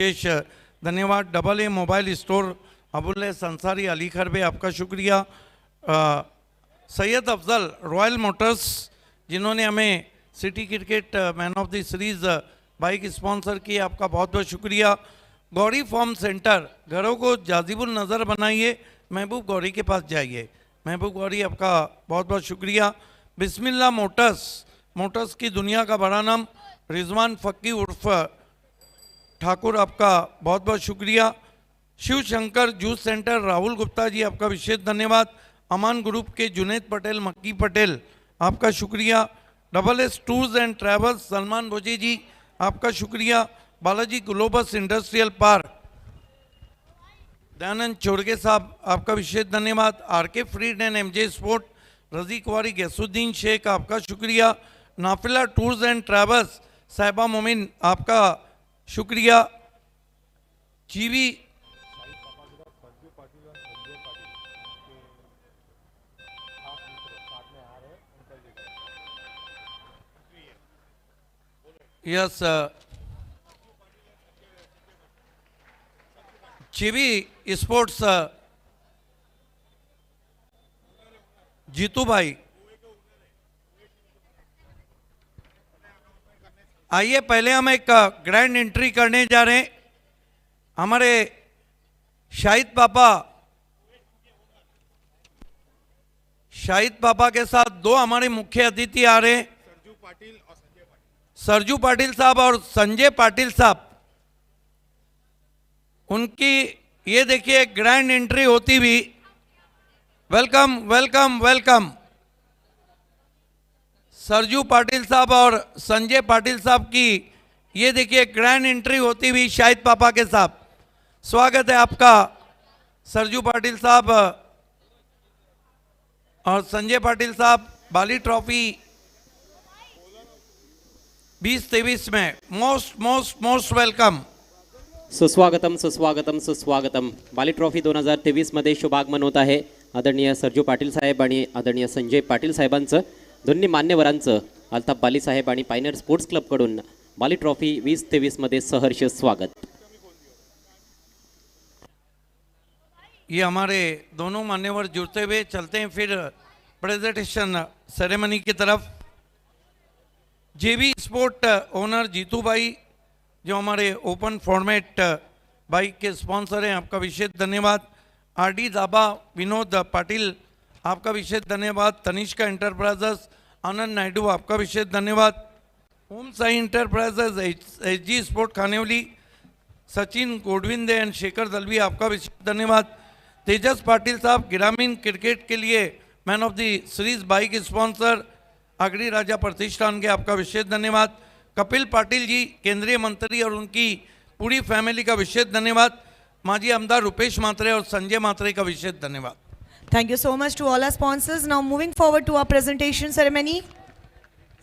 विशेष धन्यवाद। Double A mobile store Abul संसारी अली खरबे आपका शुक्रिया। सैयद अफजल रॉयल मोटर्स जिन्होंने हमें city cricket man of the series bike sponsor की, आपका बहुत बहुत शुक्रिया। गौरी फॉर्म सेंटर, घरों को जाजिबुल नज़र बनाइए, महबूब गौरी के पास जाइए। महबूब गौरी आपका बहुत बहुत शुक्रिया। बिस्मिल्लाह मोटर्स, मोटर्स की दुनिया का बड़ा नाम रिजवान फ़क्की उर्फ ठाकुर, आपका बहुत बहुत शुक्रिया। शिव शंकर जूस सेंटर राहुल गुप्ता जी, आपका विशेष धन्यवाद। अमान ग्रुप के जुनेद पटेल मक्की पटेल, आपका शुक्रिया। Double S tours and travels Salman Bhoji ji, आपका शुक्रिया। Balaji Globus industrial park Dayanand Chorge साहब, आपका विशेष धन्यवाद। RK freed and MJ sport रजी कुवारी गैसुद्दीन शेख, आपका शुक्रिया। नाफिला टूर्स एंड ट्रैवल्स साहिबा मोमिन, आपका शुक्रिया। जीवी यस, जीवी स्पोर्ट्स जीतू भाई, आइए पहले हम एक ग्रैंड एंट्री करने जा रहे हैं। हमारे शाहिद पापा के साथ दो हमारे मुख्य अतिथि आ रहे हैं, सरजू पाटिल साहब और संजय पाटिल साहब। उनकी ये देखिए ग्रैंड एंट्री होती हुई। Welcome welcome welcome. Sarju Patil साहब और संजय पाटिल साहब की ये देखिए ग्रैंड एंट्री होती हुई शाहिद पापा के साथ। स्वागत है आपका सरजू पाटिल साहब और संजय पाटिल साहब। बाली ट्रॉफी 2023 में मोस्ट मोस्ट मोस्ट वेलकम। सुस्वागतम सुस्वागतम सुस्वागतम। बाली ट्रॉफी 2023 मध्ये शुभागमन होत आहे आदरणीय सरजू पाटील साहेब आणि आदरणीय संजय पाटील साहेबांचं, दोन्ही मान्यवरांचं अल्ताफ बाली साहेब आणि पायनर स्पोर्ट्स क्लब कडून बाली ट्रॉफी 2023 मध्ये सहर्ष स्वागत। ये हमारे दोनों मान्यवर जुड़ते हुए चलते हैं फिर प्रेजेंटेशन सेरेमनी की तरफ। जेवी स्पोर्ट ओनर जीतू भाई जो हमारे ओपन फॉर्मेट बाइक के स्पॉन्सर हैं, आपका विशेष धन्यवाद। आरडी दाबा विनोद पाटिल, आपका विशेष धन्यवाद। तनिष्का एंटरप्राइजेस आनंद नायडू, आपका विशेष धन्यवाद। Om Sai enterprises HG sport Khanevali Sachin Godvinde and Shekhar Dalvi, आपका विशेष धन्यवाद। तेजस पाटिल साहब ग्रामीण क्रिकेट के लिए man of the series bike sponsor Agri Raja प्रतिष्ठान के, आपका विशेष धन्यवाद। कपिल पाटिल जी केंद्रीय मंत्री और उनकी पूरी फैमिली का विशेष धन्यवाद। माजी आमदार रुपेश मात्रे और संजय मात्रे का विशेष धन्यवाद। Thank you so much to all our sponsors. Now moving forward to our presentation ceremony.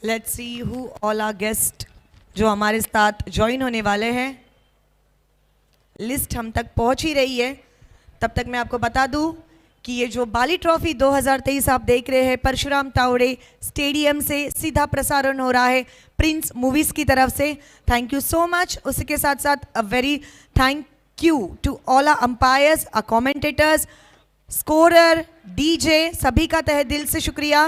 Let's see who all our guests जो हमारे साथ ज्वाइन होने वाले हैं। लिस्ट हम तक पहुंच ही रही है, तब तक मैं आपको बता दूं कि ये जो बाली ट्रॉफी 2023 आप देख रहे हैं परशुराम तावड़े स्टेडियम से सीधा प्रसारण हो रहा है प्रिंस मूवीज की तरफ से। Thank you so much. उसी के साथ साथ a very thank you to all our umpires, our commentators, scorer, DJ, सभी का तहे दिल से शुक्रिया।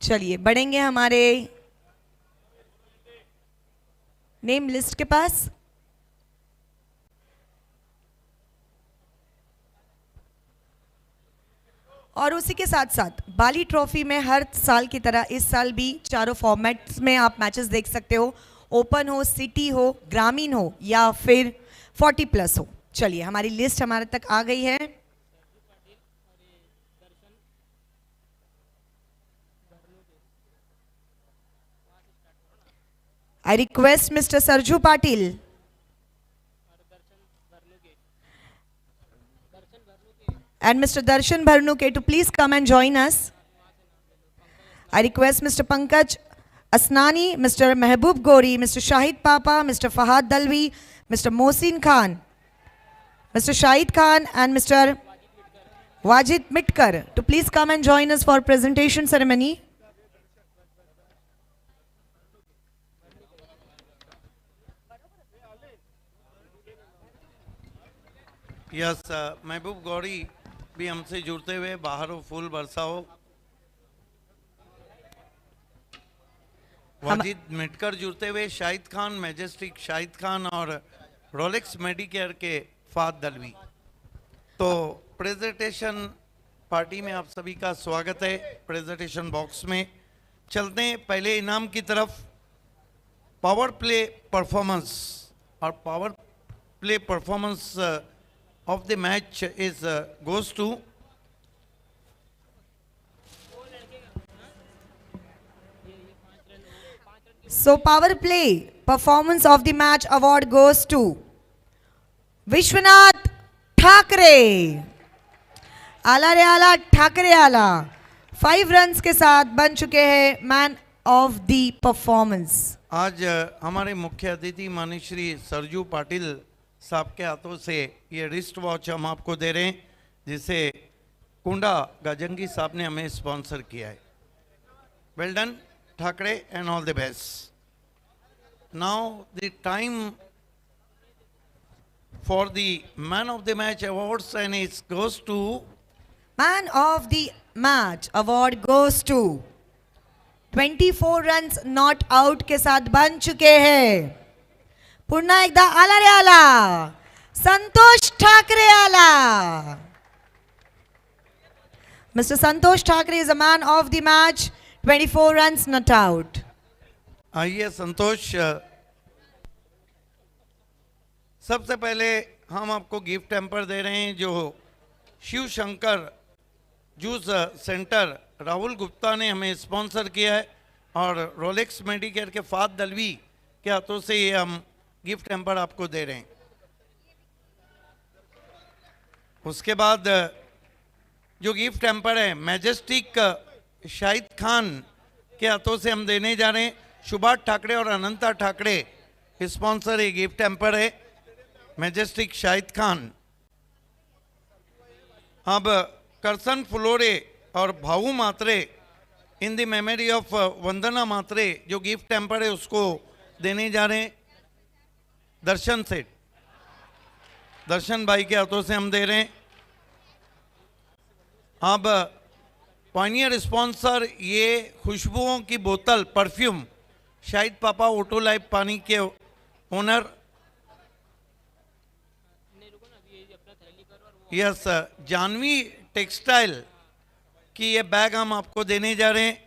चलिए बढ़ेंगे हमारे नेम लिस्ट के पास। और उसी के साथ साथ बाली ट्रॉफी में हर साल की तरह इस साल भी चारों फॉर्मेट्स में आप मैचेस देख सकते हो। ओपन हो, सिटी हो, ग्रामीण हो या फिर 40+ हो। चलिए हमारी लिस्ट हमारे तक आ गई है। I request mister Sarju Patil and Mr. Darshan Bharnuke to please come and join us. I request Mr. Pankaj Asnani, Mr. Mehboob Gori, Mr. Shahid Papa, Mr. Fahad Dalvi, Mr. Mohsin Khan, Mr. Shahid Khan and Mr. Wajid Mitkar to please come and join us for presentation ceremony. Yes महबूब गौरी भी हमसे जुड़ते हुए बाहर हो फूल बरसाओ। वाजिद मिटकर जुड़ते हुए Shahid Khan, majestic Shahid Khan और Rolex Medicare के फाद दलवी। तो प्रेजेंटेशन पार्टी में आप सभी का स्वागत है। प्रेजेंटेशन बॉक्स में चलते हैं पहले इनाम की तरफ। पावर प्ले परफॉर्मेंस और power play performance of the match is goes to So power play performance of the match award goes to Vishwanath Thackeray. आला रे आला, ठाकरे आला 5 रन्स के साथ बन चुके हैं मैन ऑफ द परफॉर्मेंस। आज हमारे मुख्य अतिथि माननीय श्री सरजू पाटिल साहब के हाथों से ये रिस्ट वॉच हम आपको दे रहे हैं, जिसे कुंडा गजंगी साहब ने हमें स्पॉन्सर किया है। Well done Thackeray and all the best. Now the time for the man of the match awards and it goes to man of the match award goes to 24 runs not out के साथ बन चुके हैं। पुन्हा एकदा आला रे आला, संतोष ठाकरे आला। Mr. Santosh Thakre is a man of the match, 24 runs not out. आइए संतोष, सबसे पहले हम आपको गिफ्ट हैम्पर दे रहे हैं जो शिव शंकर जूस सेंटर राहुल गुप्ता ने हमें स्पॉन्सर किया है, और रोलेक्स मेडिकेयर के फाद दलवी के हाथों से ये हम गिफ्ट हैम्पर आपको दे रहे हैं। उसके बाद जो गिफ्ट हैम्पर है मैजेस्टिक शाहिद खान के हाथों से हम देने जा रहे हैं। सुभाष ठाकरे और अनंता ठाकरे स्पॉन्सर ये गिफ्ट हैम्पर है, मैजेस्टिक शाहिद खान। अब करसन फ्लोरे और भाऊ मात्रे इन द मेमोरी ऑफ वंदना मात्रे जो गिफ्ट हैम्पर है उसको देने जा रहे हैं। दर्शन सेठ, दर्शन भाई के हाथों से हम दे रहे हैं। अब पॉइनियर स्पॉन्सर ये खुशबुओं की बोतल परफ्यूम शाहिद पापा ऑटो लाइफ पानी के ओनर यस जानवी टेक्सटाइल की ये बैग हम आपको देने जा रहे हैं।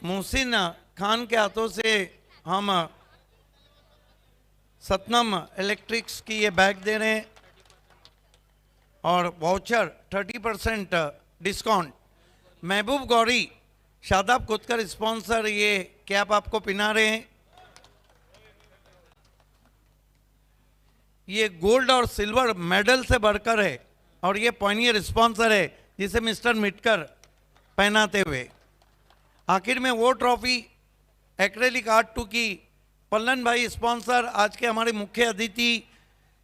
मोहसिन खान के हाथों से हम सतनम इलेक्ट्रिक्स की ये बैग दे रहे हैं, और वाउचर 30% डिस्काउंट। महबूब गौरी शादाब कोतकर स्पॉन्सर ये कैप आपको पिना रहे हैं। ये गोल्ड और सिल्वर मेडल से बढ़कर है, और ये पॉइनियर स्पॉन्सर है जिसे मिस्टर मिटकर पहनाते हुए। आखिर में वो ट्रॉफी एक्रेलिक आर्ट 2 की पल्लन भाई स्पॉन्सर आज के हमारे मुख्य अतिथि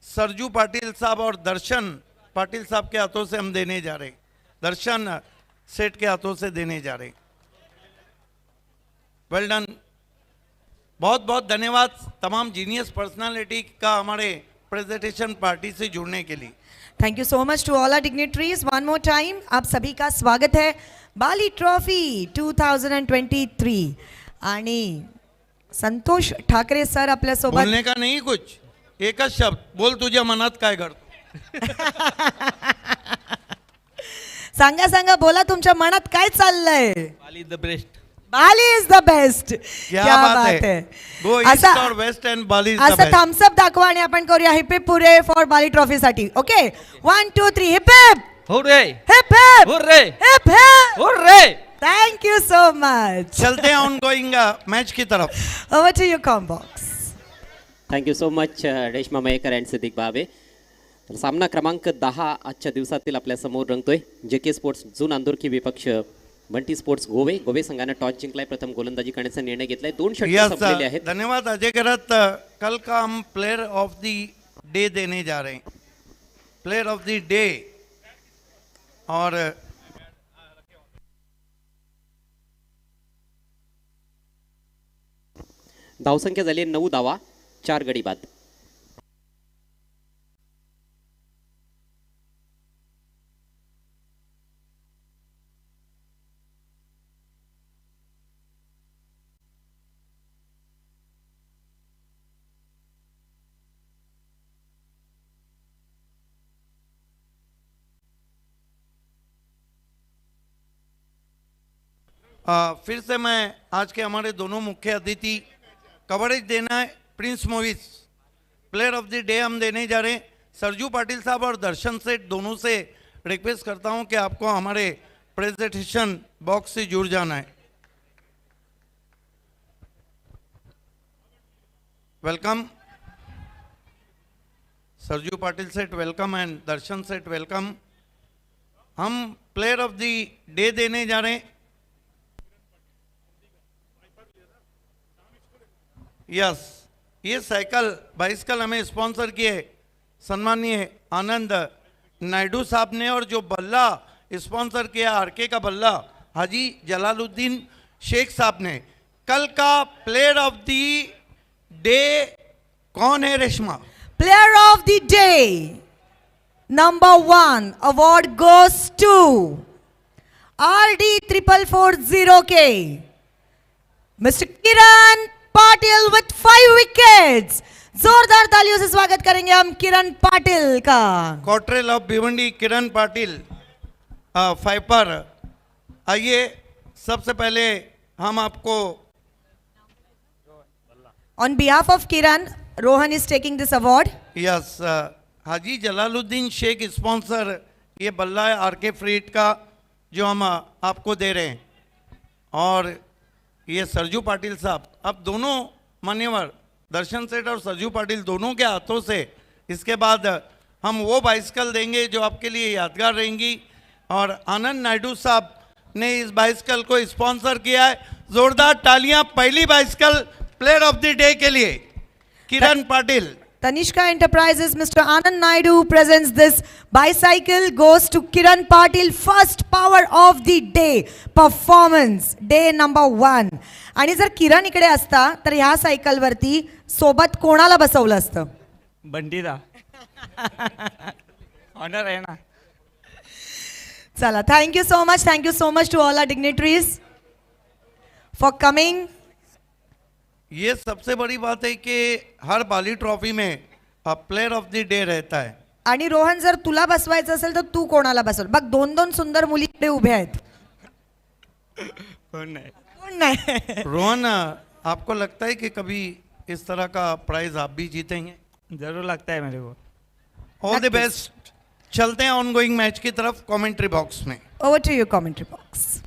सरजू पाटिल साहब और दर्शन पाटिल साहब के हाथों से हम देने जा रहे हैं, दर्शन सेठ के हाथों से देने जा रहे हैं। वेल डन, बहुत बहुत धन्यवाद तमाम जीनियस पर्सनालिटी का हमारे प्रेजेंटेशन पार्टी से जुड़ने के लिए। Thank you so much to all our dignitaries. One more time आप सभी का स्वागत है बाली ट्रॉफी 2023। आणि संतोष ठाकरे सर आपल्या सोबत। बोलने का नहीं कुछ, एकच शब्द बोल, तुझ्या मनात काय घडतं? सांगा सांगा, बोला तुमच्या मनात काय चाललंय? Bali the best. Bali is the best. क्या बात है. Go east or west and Bali is the असं बेस्ट. थम्स अप दाखवा आणि आपण करूया hip hip hooray for Bali trophy साठी. Okay 1 2 3 hip hip hooray hip hip hooray hip hip. Hooray. Thank you so much. चलते हैं ऑन गोइंग मैच की तरफ. Over to you comm box. Thank you so much Reshma Mayekar and Siddique भावे. तर सामना क्रमांक 10 आजच्या दिवसातील आपल्या समोर रंगतोय. JK स्पोर्ट्स जून अंदुरकी विपक्ष बंटी स्पोर्ट्स गोवे. गोवे संघाने टॉस जिंकलाय, प्रथम गोलंदाजी करण्याचा निर्णय घेतलाय. 2 षटके संपलेले आहेत. धन्यवाद अजय करत. कल का हम प्लेयर ऑफ द डे देने जा रहे हैं, प्लेयर ऑफ द डे. और धावसंख्या झाली 9 धावा 4 गडी बाद. फिर से मैं आज के हमारे दोनों मुख्य अतिथि कवरेज देना है Prince movies player of the day हम देने जा रहे हैं सरजू पाटिल साहब और दर्शन सेठ दोनों से रिक्वेस्ट करता हूं कि आपको हमारे प्रेजेंटेशन बॉक्स से जुड़ जाना है. वेलकम सरजू पाटिल सेठ वेलकम एंड दर्शन सेठ वेलकम. हम प्लेयर ऑफ द डे देने जा रहे हैं. यस ये बाइसिकल हमें स्पॉन्सर किए सम्मानीय आनंद नायडू साहब ने और जो बल्ला स्पॉन्सर किया आरके का बल्ला हाजी जलालुद्दीन शेख साहब ने. कल का प्लेयर ऑफ द डे कौन है Reshma? Player of the day, number 1, award goes to RD4440K, Mr. Kiran Patil with 5 wickets. जोरदार तालियों से स्वागत करेंगे हम किरण पाटिल का. कॉटरेल ऑफ भिवंडी किरण पाटिल 5 पर. आइए सबसे पहले हम आपको On behalf of Kiran, Rohan is taking this award. Yes Haji Jalaluddin Sheikh sponsor ये बल्ला है आरके फ्रीट का जो हम आपको दे रहे हैं और ये सरजू पाटिल साहब अब दोनों मान्यवर दर्शन सेठ और सरजू पाटिल दोनों के हाथों से इसके बाद हम वो बाइसिकल देंगे जो आपके लिए यादगार रहेंगी. और आनंद नायडू साहब ने इस बाइसिकल को स्पॉन्सर किया है. जोरदार तालियां पहली bicycle player of the day के लिए किरण Patil. Tanishka Enterprises, Mr. Anand Naidu presents this bicycle goes to Kiran Patil, first power of the day performance, day number 1. आणि जर किरण इकडे असता तर ह्या सायकल वरती सोबत कोणाला बसवलं असतं? बंटीदा ऑनर आहे ना. चला, thank you so much to all our dignitaries for coming. ये सबसे बड़ी बात है कि हर बाली ट्रॉफी में प्लेयर ऑफ द डे रहता है. आणि रोहन जर तुला बसवायचं असेल तर तू कोणाला बसवल? बघ 2 सुंदर मुली इकडे उभ्या आहेत. कोण नाही. कोण नाही. रोहन आपको लगता है कि कभी इस तरह का प्राइज आप भी जीतेंगे? जरूर लगता है मेरे को. All the best. चलते हैं ऑन गोइंग मैच की तरफ कमेंट्री बॉक्स में. Over to you commentary box.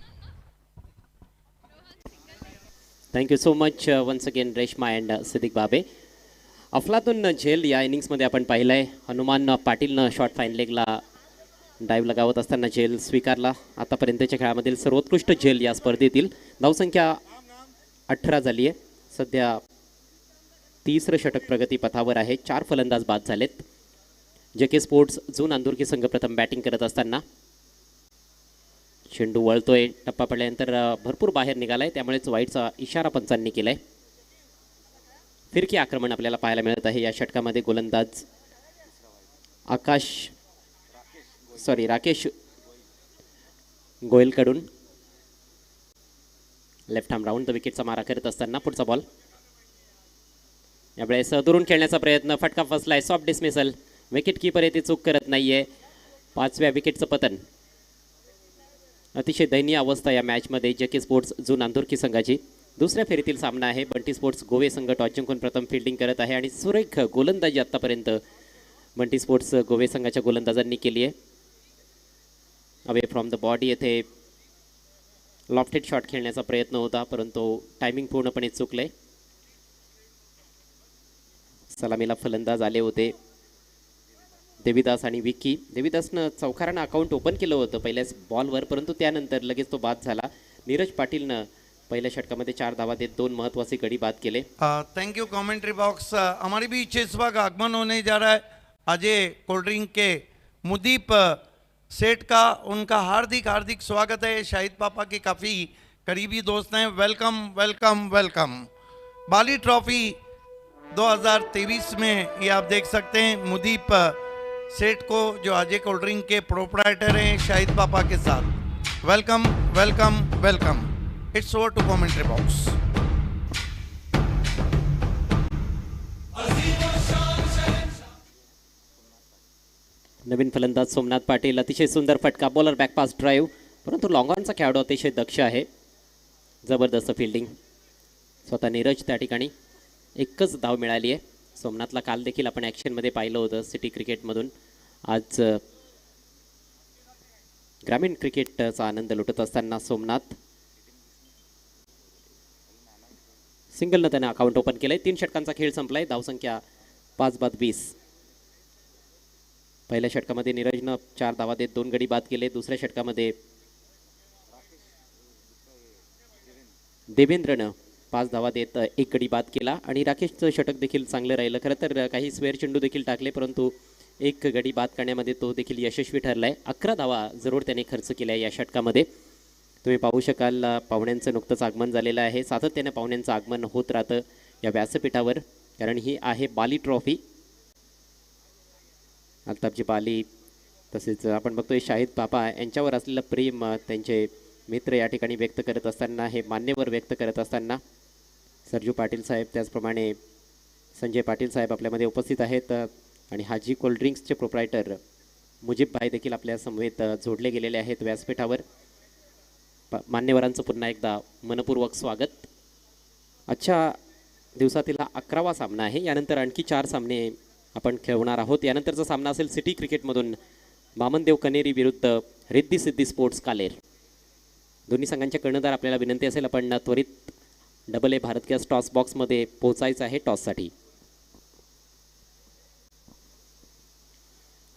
Thank you so much once again Reshma and Siddiq Babe. अफलातून झेल या इनिंग्समध्ये आपण पाहिलं आहे. हनुमान पाटीलनं शॉर्ट फाईन लेगला डाईव्ह लगावत असताना झेल स्वीकारला. आतापर्यंतच्या खेळामधील सर्वोत्कृष्ट झेल या स्पर्धेतील. धावसंख्या 18 झाली आहे. सध्या 3रं षटक प्रगतीपथावर आहे. 4 फलंदाज बाद झालेत. JK स्पोर्ट्स जून अंदुर्की संघ प्रथम बॅटिंग करत असताना चेंडू वळतोय. टप्पा पडल्यानंतर भरपूर बाहेर निघालाय त्यामुळेच वाईटचा इशारा पंचांनी केलाय. फिरकी आक्रमण आपल्याला पाहायला मिळत आहे या षटकामध्ये. गोलंदाज राकेश गोयलकडून लेफ्ट आर्म राऊंड द विकेटचा मारा करत असताना पुढचा बॉल यावेळेस दुरून खेळण्याचा प्रयत्न. फटका फसलाय. Soft dismissal. विकेट कीपर येथे चूक करत नाहीये. 5व्या विकेटचं पतन. अतिशय दयनीय अवस्था या मॅचमध्ये JK स्पोर्ट्स जून अंदुर्की संघाची. दुसऱ्या फेरीतील सामना आहे. बंटी स्पोर्ट्स गोवे संघ टॉस जिंकून प्रथम फिल्डिंग करत आहे आणि सुरेख गोलंदाजी आतापर्यंत बंटी स्पोर्ट्स गोवे संघाच्या गोलंदाजांनी केली आहे. अवे फ्रॉम द बॉडी येथे लॉफ्टेड शॉट खेळण्याचा प्रयत्न होता परंतु टायमिंग पूर्णपणे चुकले. सलामीला फलंदाज आले होते देवीदास आणि विक्की. देवीदासनं चौकारानं अकाउंट ओपन केलं होतं पहिल्याच बॉलवर परंतु त्यानंतर लगेच तो बाद झाला. नीरज पाटीलनं पहिल्या षटकामध्ये 4 धावा देत 2 महत्त्वाचे गडी बाद केले. Thank you commentary box. हमारे बीच इस वक्त आगमन होने जा रहा है अजय कोल्ड ड्रिंक के मुदीप सेठ का. उनका हार्दिक स्वागत है. शाहिद पापा के काफ़ी करीबी दोस्त हैं. Welcome welcome welcome. Bali trophy 2023 में ये आप देख सकते हैं मुदीप सेठ को, जो अजय कोल्ड ड्रिंक के प्रोप्राइटर हैं, शाहिद पापा के साथ। Welcome welcome welcome. It's over to commentary box. नवीन फलंदाज सोमनाथ पाटील, अतिशय सुंदर फटका, बॉलर बॅकपास ड्राईव्ह, परंतु लॉंग ऑनचा खेळाडू अतिशय दक्ष आहे, जबरदस्त फिल्डिंग। स्वतः नीरज त्या ठिकाणी एकच धाव मिळाली आहे। सोमनाथला काल देखील आपण ॲक्शनमध्ये पाहिलं होतं सिटी क्रिकेटमधून। आज ग्रामीण क्रिकेटचा आनंद लुटत असताना सोमनाथ सिंगलनं त्याने अकाउंट ओपन केलंय। 3 षटकांचा खेळ संपलाय, धावसंख्या 5-20। पहिल्या षटकामध्ये नीरजनं 4 धावा देत 2 गडी बाद केले। दुसऱ्या षटकामध्ये देवेंद्रनं 5 धावा देत 1 गडी बाद केला आणि राकेशचं षटक देखील चांगलं राहिलं। खरं तर काही स्वेअर चेंडू देखील टाकले, परंतु 1 गडी बाद करण्यामध्ये तो देखील यशस्वी ठरलाय। 11 धावा जरूर त्याने खर्च केल्या या षटकामध्ये। तुम्ही पाहू शकाल पाहुण्यांचं नुकतंच आगमन झालेलं आहे। सातत्याने पाहुण्यांचं आगमन होत राहतं या व्यासपीठावर, कारण ही आहे बाली ट्रॉफी। अल्ताफजी बाली तसेच आपण बघतोय शाहिद पापा यांच्यावर असलेलं प्रेम त्यांचे मित्र या ठिकाणी व्यक्त करत असताना, हे मान्यवर व्यक्त करत असताना सरजू पाटील साहेब, त्याचप्रमाणे संजय पाटील साहेब आपल्यामध्ये उपस्थित आहेत आणि हाजी कोल्ड ड्रिंक्सचे प्रोप्रायटर मुजीब भाई देखील आपल्या समवेत जोडले गेलेले आहेत व्यासपीठावर। मान्यवरांचं पुन्हा एकदा मनपूर्वक स्वागत। आजच्या दिवसातील 11वा सामना आहे, यानंतर आणखी 4 सामने आपण खेळवणार आहोत। यानंतरचा सामना असेल सिटी क्रिकेटमधून मामनदेव कनेरी विरुद्ध रिद्धी सिद्धी स्पोर्ट्स कालेर। दोन्ही संघांच्या कर्णधार आपल्याला विनंती असेल आपण त्वरित double A Bharat gas toss बॉक्समध्ये पोहोचायचं आहे टॉससाठी।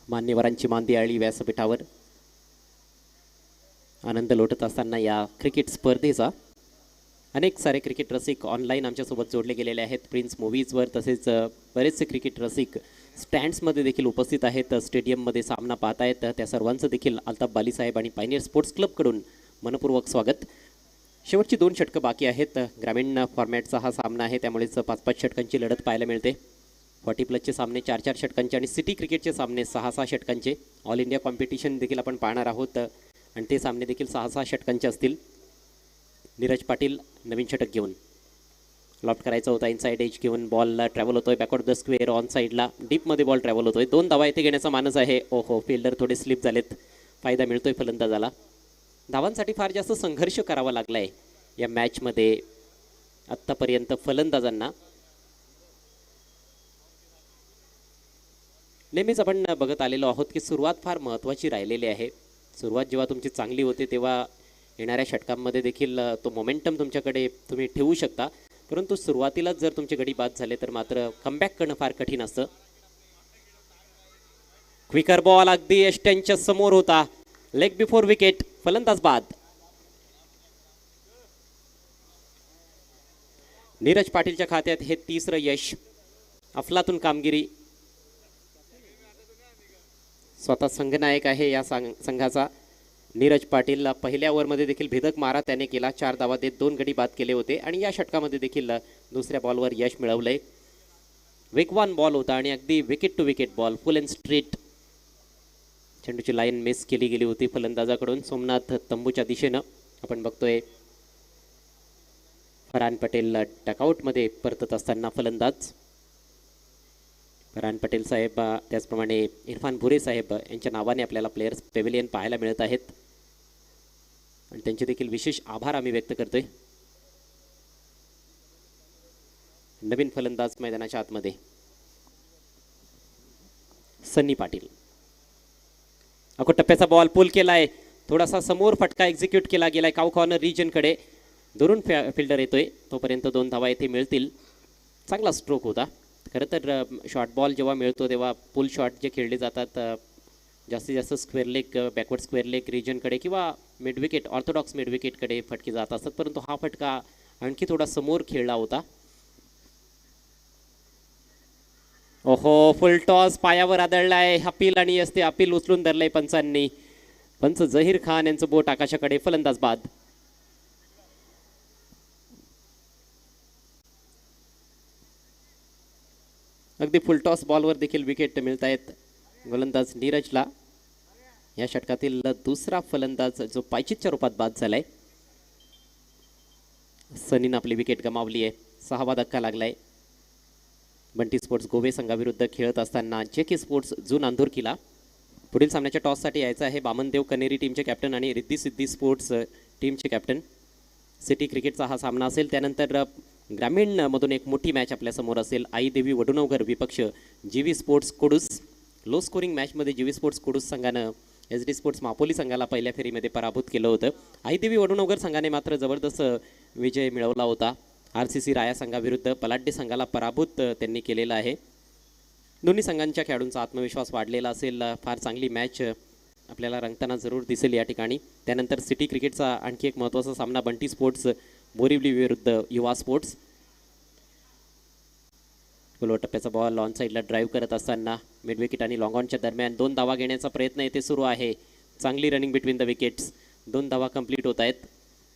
मान्यवरांची मांदी आळी व्यासपीठावर आनंद लोटत असताना या क्रिकेट स्पर्धेचा अनेक सारे क्रिकेट रसिक ऑनलाईन आमच्यासोबत जोडले गेलेले आहेत प्रिन्स मूवीजवर, तसेच बरेचसे क्रिकेट रसिक स्टँड्समध्ये देखील उपस्थित आहेत, स्टेडियममध्ये सामना पाहत आहेत। त्या सर्वांचं देखील अल्ताफ बाली साहेब आणि पायनियर स्पोर्ट्स क्लबकडून मनपूर्वक स्वागत। शेवटची 2 षटकं बाकी आहेत। ग्रामीण फॉर्मॅटचा हा सामना आहे, त्यामुळेच 5-5 षटकांची लढत पाहायला मिळते। 40+ सामने 4-4 षटकांचे आणि सिटी क्रिकेटचे सामने 6-6 षटकांचे। ऑल इंडिया कॉम्पिटिशन देखील आपण पाहणार आहोत आणि ते सामने देखील 6-6 षटकांचे असतील। नीरज पाटील नवीन षटक घेऊन लॉफ्ट करायचा होता, इनसाइड एज घेऊन बॉल ट्रॅव्हल होतोय बॅकवर्ड द स्क्वेअर ऑन साईडला, डीपमध्ये बॉल ट्रॅव्हल होतोय। 2 धावा इथे घेण्याचा मानस आहे। ओहो, फिल्डर थोडे स्लिप झालेत, फायदा मिळतोय फलंदाजाला। धावांसाठी फार जास्त संघर्ष करावा लागलाय या मॅचमध्ये आत्तापर्यंत फलंदाजांना। नेहमीच आपण बघत आलेलो आहोत की सुरुवात फार महत्त्वाची राहिलेली आहे। सुरुवात जेव्हा तुमची चांगली होते तेव्हा येणाऱ्या षटकांमध्ये देखील तो मोमेंटम तुमच्याकडे तुम्ही ठेवू शकता, परंतु सुरुवातीलाच जर तुमचे गडी बाद झाले तर मात्र कमबॅक करणं फार कठीण असतं। क्विकर बॉल अगदी यष्ट्यांच्या समोर होता, लेग बिफोर विकेट, फलंदाज बाद। नीरज पाटीलच्या खात्यात हे 3रं यश, अफलातून कामगिरी। स्वतः संघनायक आहे या संघाचा नीरज पाटील। पहिल्या ओव्हरमध्ये देखील भेदक मारा त्याने केला, 4 धावा देत 2 गडी बाद केले होते आणि या षटकामध्ये देखील दुसऱ्या बॉलवर यश मिळवलंय। वेगवान बॉल होता आणि अगदी wicket to wicket ball, full and straight. चेंडूची लाईन मिस केली गेली होती फलंदाजाकडून। सोमनाथ तंबूच्या दिशेनं आपण बघतोय फरहान पटेल डकआउटमध्ये परतत असताना फलंदाज। फरहान पटेल साहेब, त्याचप्रमाणे इरफान भुरे साहेब यांच्या नावाने आपल्याला प्लेयर्स पेव्हिलियन पाहायला मिळत आहेत आणि त्यांचे देखील विशेष आभार आम्ही व्यक्त करतोय। नवीन फलंदाज मैदानाच्या आतमध्ये सन्नी पाटील। अको टप्प्याचा बॉल पुल केलाय, थोडासा समोर फटका एक्झिक्यूट केला गेलाय काउ कॉर्नर रिजनकडे। दुरून फिल्डर येतोय, तोपर्यंत 2 धावा येथे मिळतील। चांगला स्ट्रोक होता। खरं तर शॉर्ट बॉल जेव्हा मिळतो तेव्हा पुल शॉट जे खेळले जातात जास्तीत जास्त square leg, backward square leg रिजनकडे किंवा मिड विकेट, ऑर्थोडॉक्स मिड विकेटकडे फटके जात असतात, परंतु हा फटका आणखी थोडा समोर खेळला होता। ओहो, फुल टॉस पायावर आदळलाय, अपील आणि असते अपील उचलून धरलंय पंचांनी। पंच जहीर खान यांचं बोट आकाशाकडे, फलंदाज बाद। अगदी फुलटॉस बॉलवर देखील विकेट मिळत आहेत गोलंदाज नीरजला. या षटकातील दुसरा फलंदाज जो पायचीतच्या रूपात बाद झालाय. सनीनं आपली विकेट गमावली आहे. 6वा धक्का लागलाय. बंटी स्पोर्ट्स गोवे संघाविरुद्ध खेळत असताना JK स्पोर्ट्स जून अंधुरकीला. पुढील सामन्याच्या टॉससाठी यायचं आहे बामनदेव कनेरी टीमचे कॅप्टन आणि रिद्धी सिद्धी स्पोर्ट्स टीमचे कॅप्टन. सिटी क्रिकेटचा हा सामना असेल. त्यानंतर ग्रामीणमधून एक मोठी मॅच आपल्यासमोर असेल. आईदेवी वडुनवघर विपक्ष GV स्पोर्ट्स कोडूस. लो स्कोरिंग मॅचमध्ये GV स्पोर्ट्स कोडूस संघानं SD स्पोर्ट्स मापोली संघाला पहिल्या फेरीमध्ये पराभूत केलं होतं. आईदेवी वडुनवघर संघाने मात्र जबरदस्त विजय मिळवला होता. RCC राया संघाविरुद्ध पलाड्डे संघाला पराभूत त्यांनी केलेला आहे. दोन्ही संघांच्या खेळाडूंचा आत्मविश्वास वाढलेला असेल. फार चांगली मॅच आपल्याला रंगताना जरूर दिसेल या ठिकाणी. त्यानंतर सिटी क्रिकेटचा आणखी एक महत्त्वाचा सामना बंटी स्पोर्ट्स बोरिवली विरुद्ध युवा स्पोर्ट्स. गोलवर टप्प्याचा बॉल ऑन साईडला ड्राईव्ह करत असताना मिड विकेट आणि लॉंग ऑनच्या दरम्यान 2 धावा घेण्याचा प्रयत्न येथे सुरू आहे. चांगली रनिंग बिटवीन द विकेट्स. 2 धावा कंप्लीट होत आहेत.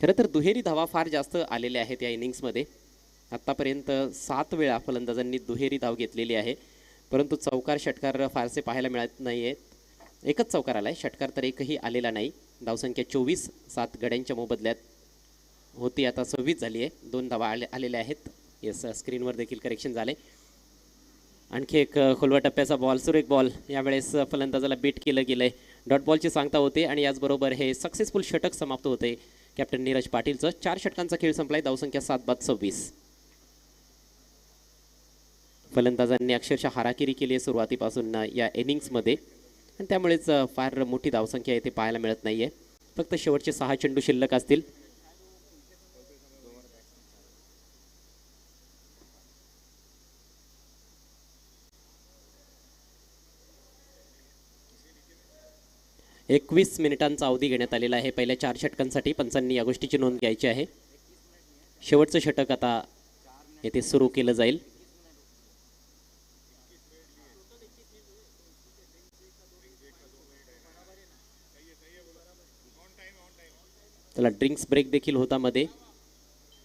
खरं तर दुहेरी धावा फार जास्त आलेल्या आहेत या इनिंग्समध्ये. आत्तापर्यंत 7 वेळा फलंदाजांनी दुहेरी धाव घेतलेली आहे. परंतु चौकार षटकार फारसे पाहायला मिळत नाही आहेत. एकच चौकार आला आहे. षटकार तर एकही आलेला नाही. धावसंख्या 24. 7 गड्यांच्या मोबदल्यात होती आता 26 झाली आहे. 2 धावा आलेल्या आहेत. येस स्क्रीनवर देखील करेक्शन झाले. आणखी एक खोलवा टप्प्याचा बॉल सुरेख बॉल. यावेळेस फलंदाजाला बीट केलं गेलं आहे. डॉट बॉलची सांगता होते आणि याचबरोबर हे सक्सेसफुल षटक समाप्त होते कॅप्टन नीरज पाटीलचं. 4 षटकांचा खेळ संपलाय. धावसंख्या 7/26. फलंदाजांनी अक्षरशः हाराकिरी केली आहे सुरुवातीपासून या इनिंग्समध्ये आणि त्यामुळेच फार मोठी धावसंख्या इथे पाहायला मिळत नाहीये. फक्त शेवटचे 6 चेंडू शिल्लक असतील. एकवीस मिनिटांचा अवधी घेण्यात आलेला आहे पहिल्या 4 षटकांसाठी. पंचांनी या गोष्टीची नोंद घ्यायची आहे. शेवटचं षटक आता येथे सुरू केलं जाईल. त्याला ड्रिंक्स ब्रेक देखील होता मध्ये,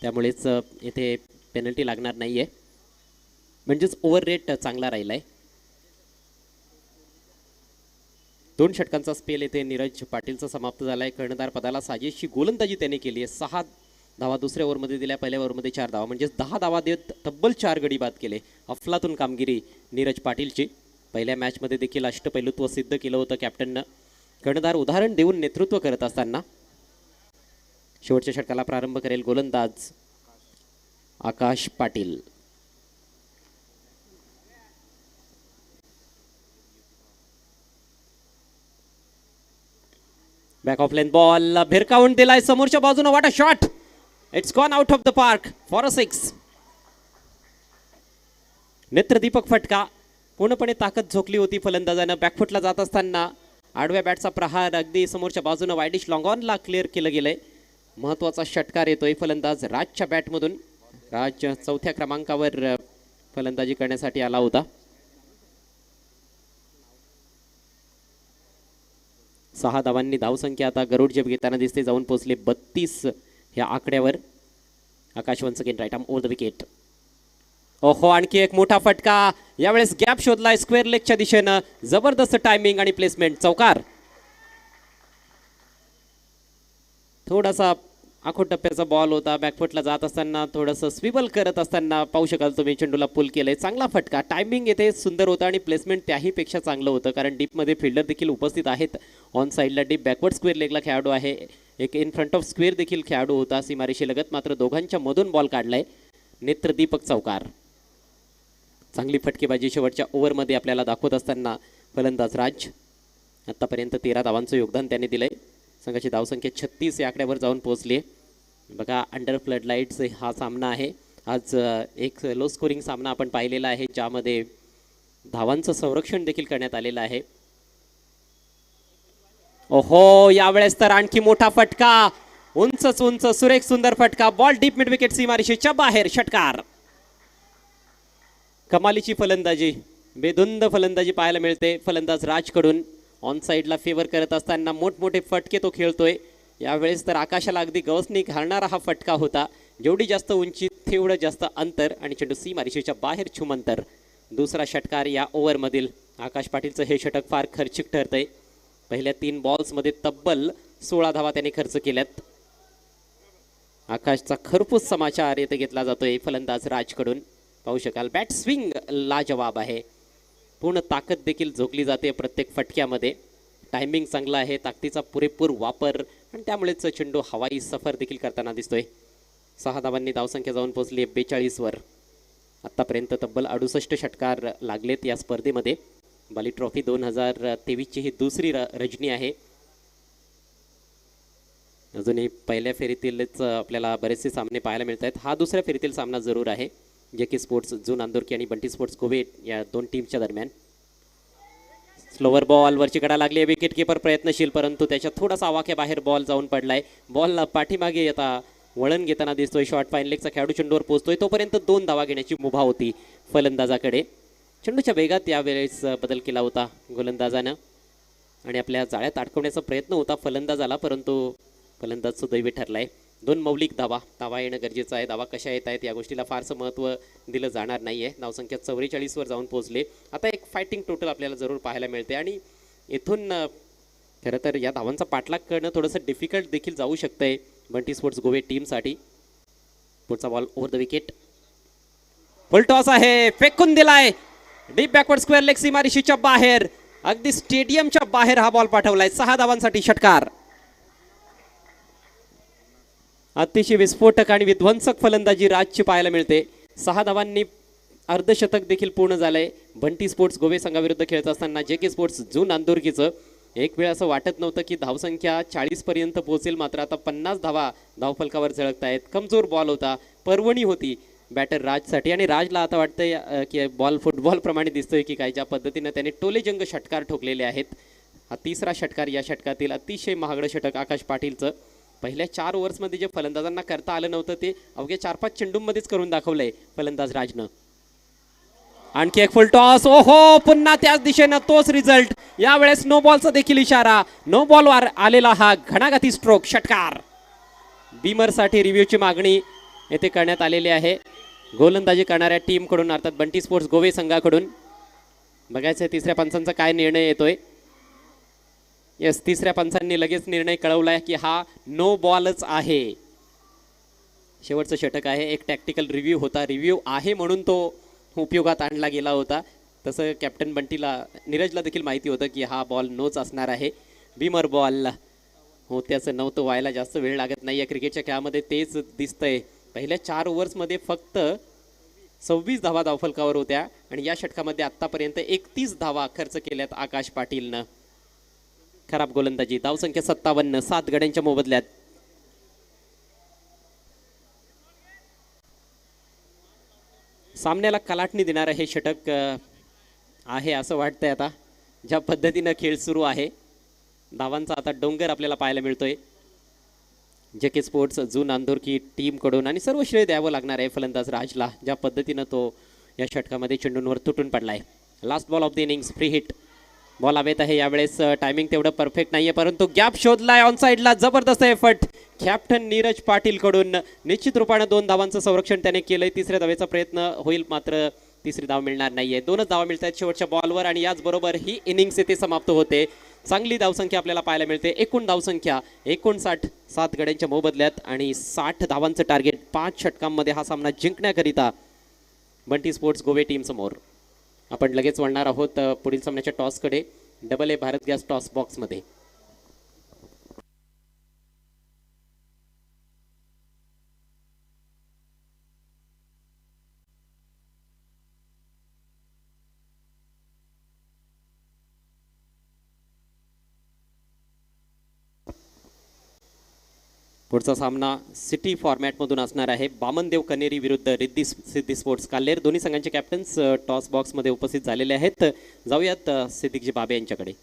त्यामुळेच येथे पेनल्टी लागणार नाहीये. म्हणजेच ओव्हर रेट चांगला राहिला आहे. 2 षटकांचा स्पेल येथे नीरज पाटीलचा समाप्त झाला आहे. कर्णधार पदाला साजेशी गोलंदाजी त्याने केली आहे. 6 धावा दुसऱ्या ओव्हरमध्ये दिल्या. पहिल्या ओव्हरमध्ये 4 धावा म्हणजे 10 धावा देत तब्बल 4 गडी बाद केले. अफलातून कामगिरी नीरज पाटीलची. पहिल्या मॅचमध्ये देखील अष्टपैलुत्व सिद्ध केलं होतं कॅप्टननं. कर्णधार उदाहरण देऊन नेतृत्व करत असताना शेवटच्या षटकाला प्रारंभ करेल गोलंदाज Akash Patil. Back of length ball भिरकावून दिलाय समोरच्या बाजूने. What a shot. It's gone out of the park for a 6. नेत्रदीपक फटका. पूर्णपणे ताकद झोकली होती फलंदाजानं. बॅकफुटला जात असताना आडव्या बॅटचा प्रहार अगदी समोरच्या बाजूने वायडिश लॉंग ऑनला क्लिअर केलं गेलंय. महत्वाचा षटकार येतोय फलंदाज राजच्या बॅटमधून. राज 4थ्या क्रमांकावर फलंदाजी करण्यासाठी आला होता. 6 धावांनी धावसंख्या आता गरुड जब घेताना दिसते. जाऊन पोहोचले 32 ह्या आकड्यावर. Akash once again right arm over the wicket. ओहो आणखी एक मोठा फटका. यावेळेस गॅप शोधलाय स्क्वेअर लेगच्या दिशेनं. जबरदस्त टायमिंग आणि प्लेसमेंट. चौकार. थोडासा आखो टप्प्याचा बॉल होता. बॅकफुटला जात असताना थोडंसं स्विबल करत असताना पाहू शकाल तुम्ही चेंडूला पुल केलंय. चांगला फटका. टायमिंग येथे सुंदर होता आणि प्लेसमेंट त्याही पेक्षा चांगलं होतं, कारण डीपमध्ये फिल्डर देखील उपस्थित आहेत. ऑन साईडला डीप बॅकवर्ड स्क्वेअर लेगला खेळाडू आहे. एक इन फ्रंट ऑफ स्क्वेअर देखील खेळाडू होता सीमारेषे लगत. मात्र दोघांच्या मधून बॉल काढलाय. नेत्रदीपक चौकार. चांगली फटकेबाजी शेवटच्या ओव्हरमध्ये आपल्याला दाखवत असताना फलंदाज राज. आतापर्यंत 13 धावांचं योगदान त्याने दिलंय. संघाची धावसंख्या 36 या आकड्यावर जाऊन पोहोचली. बघा अंडर फ्लड लाईट्स हा सामना आहे. आज एक लो स्कोरिंग सामना आपण पाहिलेला आहे, ज्यामध्ये धावांचं संरक्षण देखील करण्यात आलेलं आहे. ओहो यावेळेस तर आणखी मोठा फटका. उंचच उंच सुरेख सुंदर फटका. बॉल डीप मिड विकेट सीमारेषेच्या बाहेर. षटकार. कमालीची फलंदाजी, बेधुंद फलंदाजी पाहायला मिळते फलंदाज राजकडून. ऑन साईडला फेवर करत असताना मोठमोठे फटके तो खेळतोय. यावेळेस तर आकाशाला अगदी गवसणी घालणारा हा फटका होता. जेवढी जास्त उंची तेवढं जास्त अंतर आणि चेंडू सीमारेषेच्या बाहेर छुमंतर. दुसरा षटकार या ओव्हरमधील. आकाश पाटीलचं हे षटक फार खर्चिक ठरतंय. पहिल्या 3 बॉल्समध्ये तब्बल 16 धावा त्यांनी खर्च केल्यात. आकाशचा खरपूस समाचार येथे घेतला जातोय फलंदाज राजकडून. पाहू शकाल बॅट स्विंग लाजवाब आहे. पूर्ण ताकद देखील झोकली जाते प्रत्येक फटक्यामध्ये. टायमिंग चांगला आहे, ताकदीचा पुरेपूर वापर आणि त्यामुळेच चेंडू हवाई सफर देखील करताना दिसतोय. 6 धावांनी धावसंख्या जाऊन पोहोचली 42 वर. आत्तापर्यंत तब्बल 68 षटकार लागलेत या स्पर्धेमध्ये. बाली ट्रॉफी 2023 ची ही दुसरी रजनी आहे. अजूनही पहिल्या फेरीतीलच आपल्याला बरेचसे सामने पाहायला मिळत आहेत. हा दुसऱ्या फेरीतील सामना जरूर आहे, जे की स्पोर्ट्स जून आंदोरकी आणि बंटी स्पोर्ट्स गोवे या 2 टीमच्या दरम्यान. स्लोवर बॉल वरची कडा लागली आहे. विकेट किपर प्रयत्नशील, परंतु त्याच्या थोडासा आवाक्या बाहेर बॉल जाऊन पडलाय. बॉल पाठीमागे आता वळण घेताना दिसतोय. शॉर्ट फाईन लेगचा खेळाडू चेंडूवर पोहोचतोय. तोपर्यंत 2 धावा घेण्याची मुभा होती फलंदाजाकडे. चेंडूच्या वेगात यावेळेस बदल केला होता गोलंदाजानं आणि आपल्या जाळ्यात अडकवण्याचा प्रयत्न होता फलंदाजाला, परंतु फलंदाज सुदैवी ठरलाय. 2 मौलिक धावा येणं गरजेचं आहे. धावा कशा येत आहेत या गोष्टीला फारसं महत्त्व दिलं जाणार नाहीये. धावसंख्या 44 वर जाऊन पोहोचले. आता एक फायटिंग टोटल आपल्याला जरूर पाहायला मिळते आणि इथून खरं तर या धावांचा पाठलाग करणं थोडंसं डिफिकल्ट देखील जाऊ शकतंय बंटी स्पोर्ट्स गोवे टीमसाठी. पुढचा ball over the wicket. Full toss आहे, फेकून दिलाय डीप बॅकवर्ड स्क्वेअर लेग सीमारेषेच्या बाहेर. अगदी स्टेडियमच्या बाहेर हा बॉल पाठवलाय. 6 धावांसाठी षटकार. अतिशय विस्फोटक आणि विध्वंसक फलंदाजी राजची पाहायला मिळते. 6 धावांनी अर्धशतक देखील पूर्ण झालंय बंटी स्पोर्ट्स गोवे संघाविरुद्ध खेळत असताना. जे के स्पोर्ट्स जून आंदोरकीचं एक वेळ असं वाटत नव्हतं की धावसंख्या 40 पर्यंत पोहोचेल, मात्र आता 50 धावा धावफलकावर झळकत आहेत. कमजोर बॉल होता, पर्वणी होती बॅटर राजसाठी आणि राजला आता वाटतंय की बॉल फुटबॉल प्रमाणे दिसतोय की काय, ज्या पद्धतीनं त्याने टोलेजंग षटकार ठोकलेले आहेत. हा तिसरा षटकार या षटकातील. अतिशय महागडं षटक आकाश पाटीलचं. पहिल्या 4 ओव्हर्समध्ये जे फलंदाजांना करता आलं नव्हतं ते अवघ्या 4-5 चेंडूंमध्येच करून दाखवलंय फलंदाज राजनं. आणखी एक फुल टॉस. ओहो, पुन्हा त्याच दिशेनं तोच रिझल्ट. यावेळेस नो बॉलचा देखील इशारा. नो बॉलवर आलेला हा घणाघाती स्ट्रोक षटकार. बीमरसाठी रिव्ह्यूची मागणी येथे करण्यात आलेली आहे गोलंदाजी करणाऱ्या टीमकडून, अर्थात बंटी स्पोर्ट्स गोवे संघाकडून. बघायचं आहे तिसऱ्या पंचांचा काय निर्णय येतोय. येस, तिसऱ्या पंचांनी लगेच निर्णय कळवलाय की हा नो बॉलच आहे. शेवटचं षटक आहे. एक टॅक्टिकल रिव्ह्यू होता, रिव्ह्यू आहे म्हणून तो उपयोगात आणला गेला होता. तसं कॅप्टन बंटीला, नीरजला देखील माहिती होतं की हा बॉल नोच असणार आहे. बीमर बॉल हो, त्याचं नव्हतं व्हायला जास्त वेळ लागत नाही. या क्रिकेटच्या खेळामध्ये तेच दिसतंय. पहिल्या 4 ओव्हर्समध्ये फक्त 26 धावा धावफलकावर होत्या आणि या षटकामध्ये आतापर्यंत 31 धावा खर्च केल्यात आकाश पाटीलनं. खराब गोलंदाजी. धावसंख्या 57, 7 गड्यांच्या मोबदल्यात. सामन्याला कलाटणी देणारं हे षटक आहे असं वाटतंय आता, ज्या पद्धतीनं खेळ सुरू आहे. धावांचा आता डोंगर आपल्याला पाहायला मिळतोय जे के स्पोर्ट्स जून आंदोरकी टीमकडून आणि सर्व श्रेय द्यावं लागणार आहे फलंदाज राजला, ज्या पद्धतीनं तो या षटकामध्ये चेंडूंवर तुटून पडलाय. Last ball of the innings, free hit ball हवेत आहे. यावेळेस टायमिंग तेवढं परफेक्ट नाहीये, परंतु गॅप शोधलाय ऑन साईडला. जबरदस्त एफर्ट कॅप्टन नीरज पाटील कडून. निश्चित रूपानं 2 धावांचं संरक्षण त्याने केलंय. तिसऱ्या धावेचा प्रयत्न होईल, मात्र तिसरी धाव मिळणार नाहीये. 2च धावा मिळत आहेत शेवटच्या बॉलवर आणि याचबरोबर ही इनिंग्स येथे समाप्त होते. चांगली धावसंख्या आपल्याला पाहायला मिळते. एकूण धावसंख्या 59, 7 गड्यांच्या मोबदल्यात आणि 60 धावांचं टार्गेट. 5 षटकांमध्ये हा सामना जिंकण्याकरिता बंटी स्पोर्ट्स गोवे टीम समोर. आपण लगेच वळणार आहोत पुढील सामन्याच्या टॉसकडे. AA भारत गॅस टॉस बॉक्समध्ये. पुढचा सामना सिटी फॉर्मॅटमधून असणार आहे. बामनदेव कनेरी विरुद्ध रिद्धी सिद्धी स्पोर्ट्स काल्हेर. दोन्ही संघांचे कॅप्टन्स टॉस बॉक्समध्ये उपस्थित झालेले आहेत. जाऊयात सिद्दीकजी बाबे यांच्याकडे.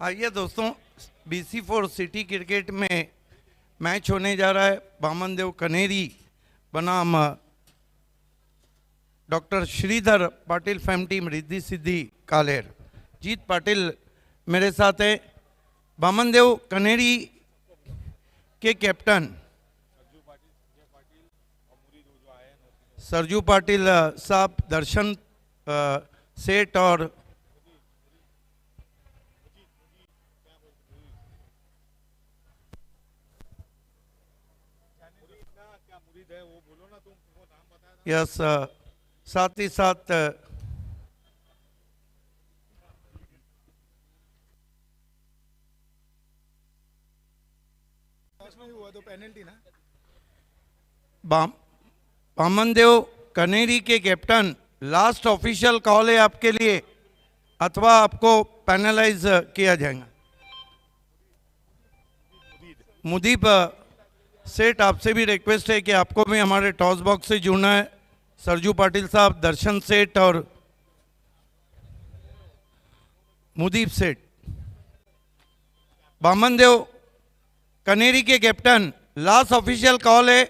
आइए दोस्तों, BC4 सिटी क्रिकेट में मैच होने जा रहा है वामनदेव कनेरी बनाम डॉक्टर श्रीधर पाटिल फैम टीम रिद्धि सिद्धि कालेर। जीत पाटिल मेरे साथ है। वामनदेव कनेरी के कैप्टन सरजू पाटिल साहब, दर्शन सेठ और यस, साथ ही साथ वामनदेव कनेरी के कैप्टन, लास्ट ऑफिशियल कॉल है आपके लिए, अथवा आपको पैनलाइज किया जाएगा। मुदीप सेठ, आपसे भी रिक्वेस्ट है कि आपको भी हमारे टॉस बॉक्स से जुड़ना है। सरजू पाटिल साहब, दर्शन सेठ और मुदीप सेठ। वामनदेव कनेरी के कैप्टन, लास्ट ऑफिशियल कॉल है,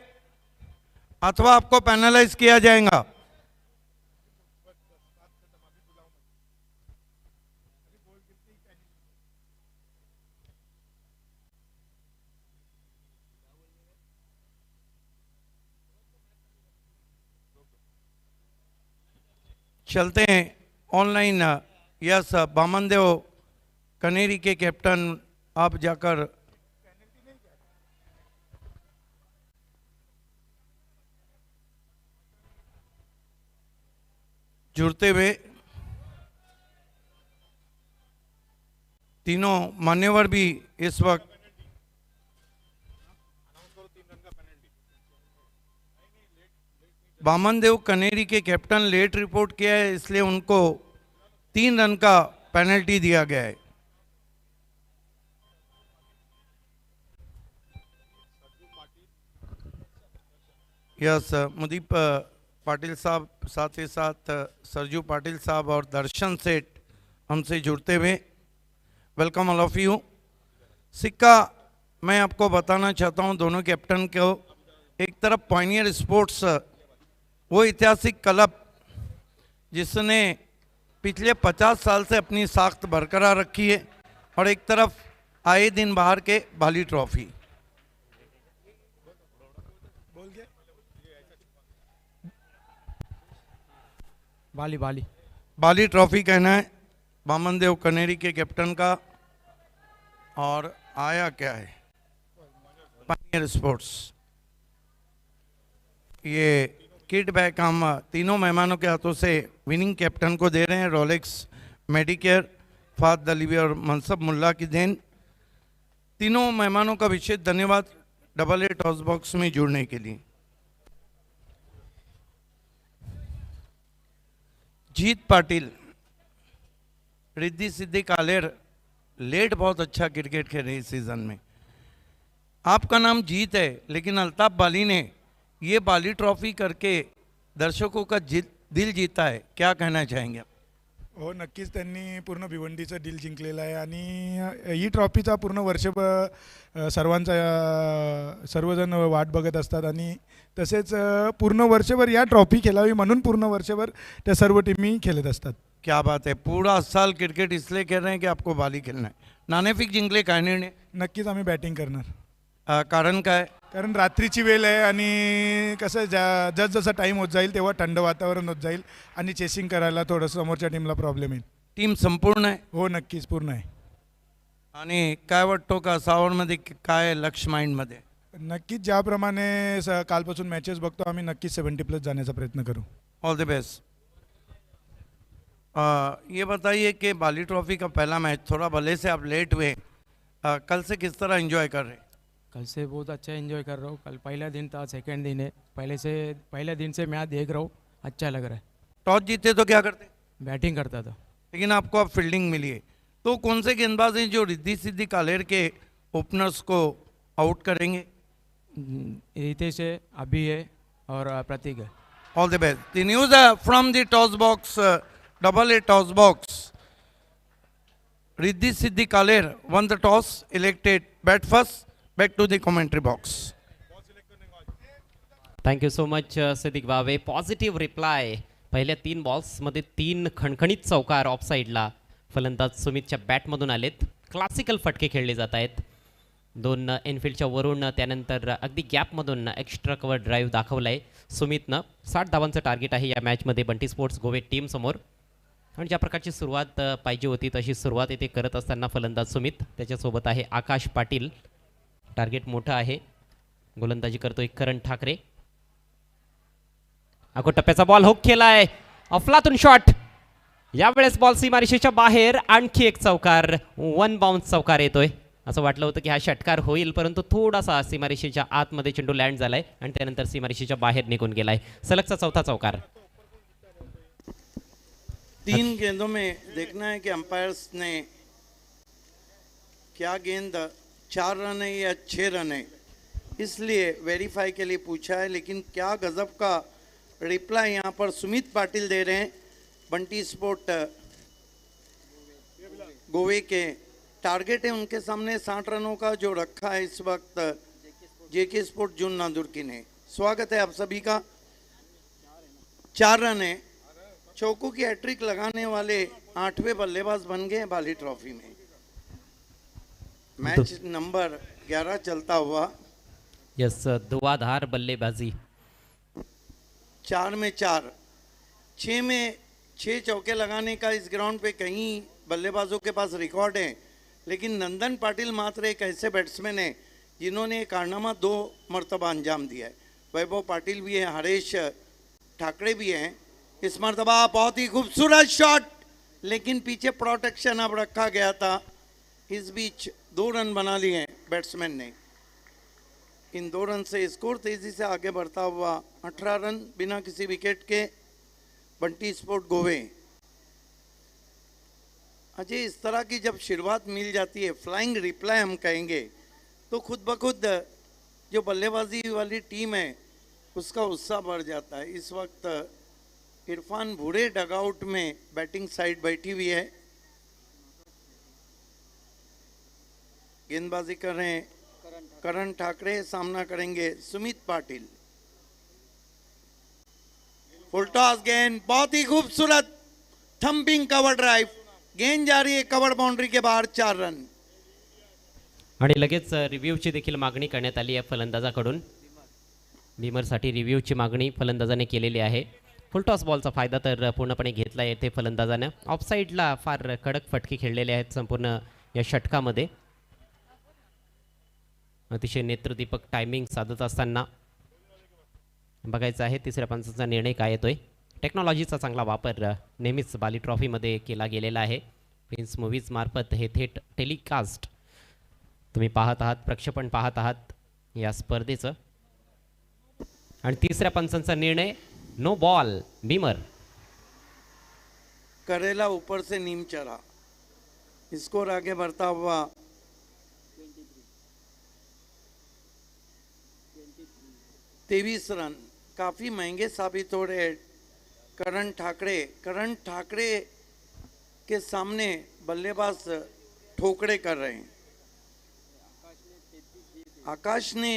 अथवा आपको पैनलाइज किया जाएगा। चलते हैं ऑनलाइन। यस, वामनदेव कनेरी के कैप्टन, आप जाकर जुड़ते हुए तीनों मान्यवर भी इस वक्त वामनदेव कनेरी के कैप्टन लेट रिपोर्ट किया है, इसलिए उनको 3 रन का पेनल्टी दिया गया है। यस, मुदीप पाटिल साहब, साथ ही साथ सरजू पाटिल साहब और दर्शन सेठ हमसे जुड़ते हुए, वेलकम ऑल ऑफ यू। सिक्का मैं आपको बताना चाहता हूं दोनों कैप्टन को। एक तरफ पॉइनियर स्पोर्ट्स, वो ऐतिहासिक क्लब जिसने पिछले 50 साल से अपनी साख्त बरकरार रखी है, और एक तरफ आए दिन बाहर के बाली ट्रॉफी। बाली बाली बाली ट्रॉफी कहना है वामनदेव कनेरी के कैप्टन का। और आया क्या है, पॉइनियर स्पोर्ट्स। ये किट बैग हम तीनों मेहमानों के हाथों से विनिंग कैप्टन को दे रहे हैं। रोलेक्स, मेडिकेयर, फाद दलीवी और मनसब मुल्ला की देन। तीनों मेहमानों का विशेष धन्यवाद डबल ए टॉस बॉक्स में जुड़ने के लिए। जीत पाटिल, रिद्धि सिद्धि कालेर लेट बहुत अच्छा क्रिकेट खेल रहे इस सीजन में। आपका नाम जीत है, लेकिन अल्ताफ बाली ने ये बाली ट्रॉफी करके दर्शकों का दिल जीता है, क्या कहना चाहेंगे आप? हो, नक्कीच त्यांनी पूर्ण भिवंडीचं डील जिंकलेलं आहे आणि ही ट्रॉफीचा पूर्ण वर्षभर सर्वजण वाट बघत असतात आणि तसेच पूर्ण वर्षभर या ट्रॉफी खेळावी म्हणून पूर्ण वर्षभर त्या सर्व टीमी खेळत असतात। क्या बात है, पूरा साल क्रिकेट इसलिए खेल रहे हैं कि आपको बाली खेलना है। नाणेफेक जिंकले, काय निर्णय? नक्कीच आम्ही बॅटिंग करणार, कारण काय? कारण रात्रीची वेळ आहे आणि कसं जसं टाईम होत जाईल तेव्हा थंड वातावरण होत जाईल आणि चेसिंग करायला थोडंसं समोरच्या टीमला प्रॉब्लेम येईल। टीम संपूर्ण आहे? हो, नक्कीच पूर्ण आहे। आणि काय वाटतो का सावरमध्ये काय लक्ष माइंडमध्ये? नक्कीच ज्याप्रमाणे कालपासून मॅचेस बघतो आम्ही, नक्कीच 70+ जाण्याचा प्रयत्न करू। All the best. ये बताइए कि बाली ट्रॉफी का पहला मैच, थोड़ा भले से आप लेट हुए, कल से किस तरह एंजॉय कर रहे हैं? कल से बहुत अच्छा एंजॉय कर रहा हूँ। कल पहला दिन था, सेकंड दिन है। पहले दिन से मैं देख रहा हूँ, अच्छा लग रहा है। टॉस जीते तो क्या करते? बैटिंग करता था। लेकिन आपको अब फील्डिंग मिली है, तो कौन से गेंदबाज हैं जो रिद्धि सिद्धि कालेर के ओपनर्स को आउट करेंगे? रितेश है, अभी है और प्रतीक है। All the best. The news from the toss box, double A toss box. Riddhi Siddhi Kaler won the toss, elected bat first. Back to the commentary box. Thank you so much Siddique Bawe. Positive reply. पहिल्या 3 बॉल्समध्ये 3 खणखणीत चौकार of साईडला फलंदाज सुमितच्या बॅटमधून आलेत. Classical फटके खेळले जात आहेत. 2 इनफिल्डच्या वरून त्यानंतर अगदी गॅपमधून एक्स्ट्रा कव्हर ड्राईव्ह दाखवलाय सुमितनं. 60 धावांचं टार्गेट आहे या मॅचमध्ये बंटी स्पोर्ट्स गोवे टीम समोर. आणि ज्या प्रकारची सुरुवात पाहिजे होती तशी सुरुवात इथे करत असताना फलंदाज सुमित, त्याच्यासोबत आहे आकाश पाटील. टार्गेट मोठं आहे. गोलंदाजी करतोय करण ठाकरे. अगो टप्प्याचा बॉल हुक केलाय. अफलातून शॉट. यावेळेस बॉल सीमारेषेच्या बाहेर. आणखी एक चौकार. 1 बाउन्स चौकार येतोय. असं वाटलं होतं की हा षटकार होईल, परंतु थोडासा सीमारेषेच्या आतमध्ये चेंडू लँड झालाय आणि त्यानंतर सीमारेषेच्या बाहेर निघून गेलाय. सलगचा चौथा चौकार. 3 गेंदों में देखना है कि अंपायर्स ने क्या गेंद 4 रन है या 6 रन है, इसलिए वेरीफाई के लिए पूछा है. लेकिन क्या गजब का रिप्लाई यहाँ पर सुमित पाटिल दे रहे हैं. बंटी स्पोर्ट गोवे के टारगेट है उनके सामने 60 रनों का जो रखा है इस वक्त जेके स्पोर्ट जून नादुर्की ने. स्वागत है आप सभी का. 4 रन है. चौकों की हैट्रिक लगाने वाले 8वें बल्लेबाज बन गए बाली ट्रॉफी में. मैच नंबर 11 चलता हुआ. यस, धुआधार बल्लेबाजी. 4 में 4, 6 में 6 चौके लगाने का इस ग्राउंड पे कहीं बल्लेबाजों के पास रिकॉर्ड है, लेकिन नंदन पाटिल मात्र एक ऐसे बैट्समैन है जिन्होंने कारनामा 2 मरतबा अंजाम दिया है. वैभव पाटिल भी है, हरेश ठाकरे भी हैं. इस मरतबा बहुत ही खूबसूरत शॉट, लेकिन पीछे प्रोटेक्शन अब रखा गया था. इस बीच 2 रन बना लिए बैट्समैन ने. इन 2 रन से स्कोर तेजी से आगे बढ़ता हुआ 18 रन बिना किसी विकेट के बंटी स्पोर्ट गोवे. अजय, इस तरह की जब शुरुआत मिल जाती है, फ्लाइंग रिप्लाई हम कहेंगे, तो खुद ब खुद जो बल्लेबाजी वाली टीम है उसका उत्साह बढ़ जाता है. इस वक्त इरफान भूरे डगआउट में बैटिंग साइड बैठी हुई है. गेंदबाजी कर रहे हैं करण ठाकरे. सामना करेंगे सुमित पाटिल. फुल टॉस गेंद, बहुत ही खूबसूरत थंपिंग कवर ड्राइव. गेंद जा रही है कवर बाउंड्री के बाहर. 4 रन. आणि लगेच रिव्ह्यूची देखील मागणी करण्यात आली आहे फलंदाजाकडून. बीमरसाठी रिव्ह्यूची मागणी फलंदाजाने केलेली आहे. फुलटॉस बॉलचा फायदा तर पूर्णपणे घेतला येथे फलंदाजानं. ऑफसाईडला फार कडक फटके खेळलेले आहेत संपूर्ण या षटकामध्ये. अतिशय नेत्रदीपक टायमिंग साधत असताना बघायचं आहे तिसऱ्या पंचाचा निर्णय काय येतोय. टेक्नॉलॉजीचा चांगला वापर नेहमीच बाली ट्रॉफीमध्ये केला गेलेला आहे. प्रिन्स मूव्हीज मार्फत हे थेट टेलिकास्ट तुम्ही पाहत आहात, प्रक्षेपण पाहत आहात या स्पर्धेचं. आणि तिसऱ्या पंचांचा निर्णय नो बॉल. बीमर. करेला ऊपर से नीम चढ़ा. स्कोर आगे बढ़ता हुआ 23 रन. काफी महंगे साबित हो रहे करण ठाकरे के सामने बल्लेबाज ठोकरे कर रहे हैं. आकाश ने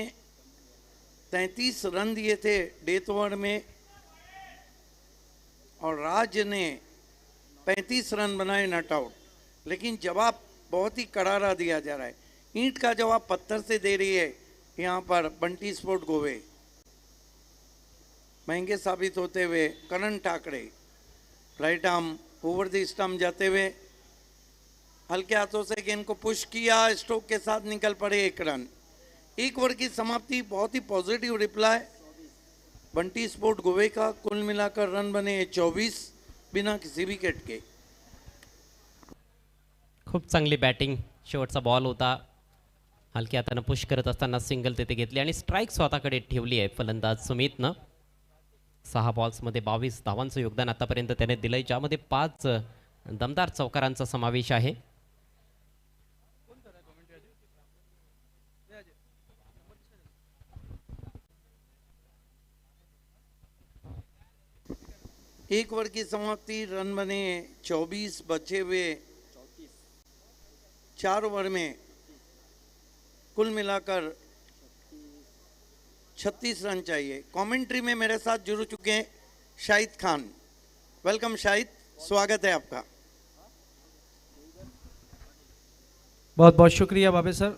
33 रन दिए थे डेथ ओवर में और राज ने 35 रन बनाए नॉट आउट. लेकिन जवाब बहुत ही करारा दिया जा रहा है. ईंट का जवाब पत्थर से दे रही है यहाँ पर बंटी स्पोर्ट गोवे. महंगे साबित होते हुए Karan Thackeray. Right arm over the stump जाते हुए हल्के हाथों से गेंद को पुश किया. स्ट्रोक के साथ निकल पड़े. 1 रन. 1 ओवर की समाप्ति. बहुत ही पॉजिटिव रिप्लाई बंटी स्पोर्ट गोवे का. कुल मिलाकर रन बने 24 बिना किसी विकेट के. खूप चांगली बॅटिंग. शेवटचा बॉल होता. हलक्या हातानं पुश करत असताना सिंगल तेथे घेतली आणि स्ट्राईक स्वतःकडे ठेवली आहे फलंदाज सुमितनं. 6 बॉल्समध्ये 22 धावांचं योगदान आतापर्यंत त्याने दिलंय, ज्यामध्ये 5 दमदार चौकारांचा समावेश आहे. एक ओवर की समाप्ति. रन बने 24. बचे हुए 4 ओवर में कुल मिलाकर 36 रन चाहिए। कमेंट्री में मेरे साथ जुड़ चुके हैं शाहिद खान। वेलकम शाहिद, स्वागत है आपका। बहुत बहुत शुक्रिया बाबे सर।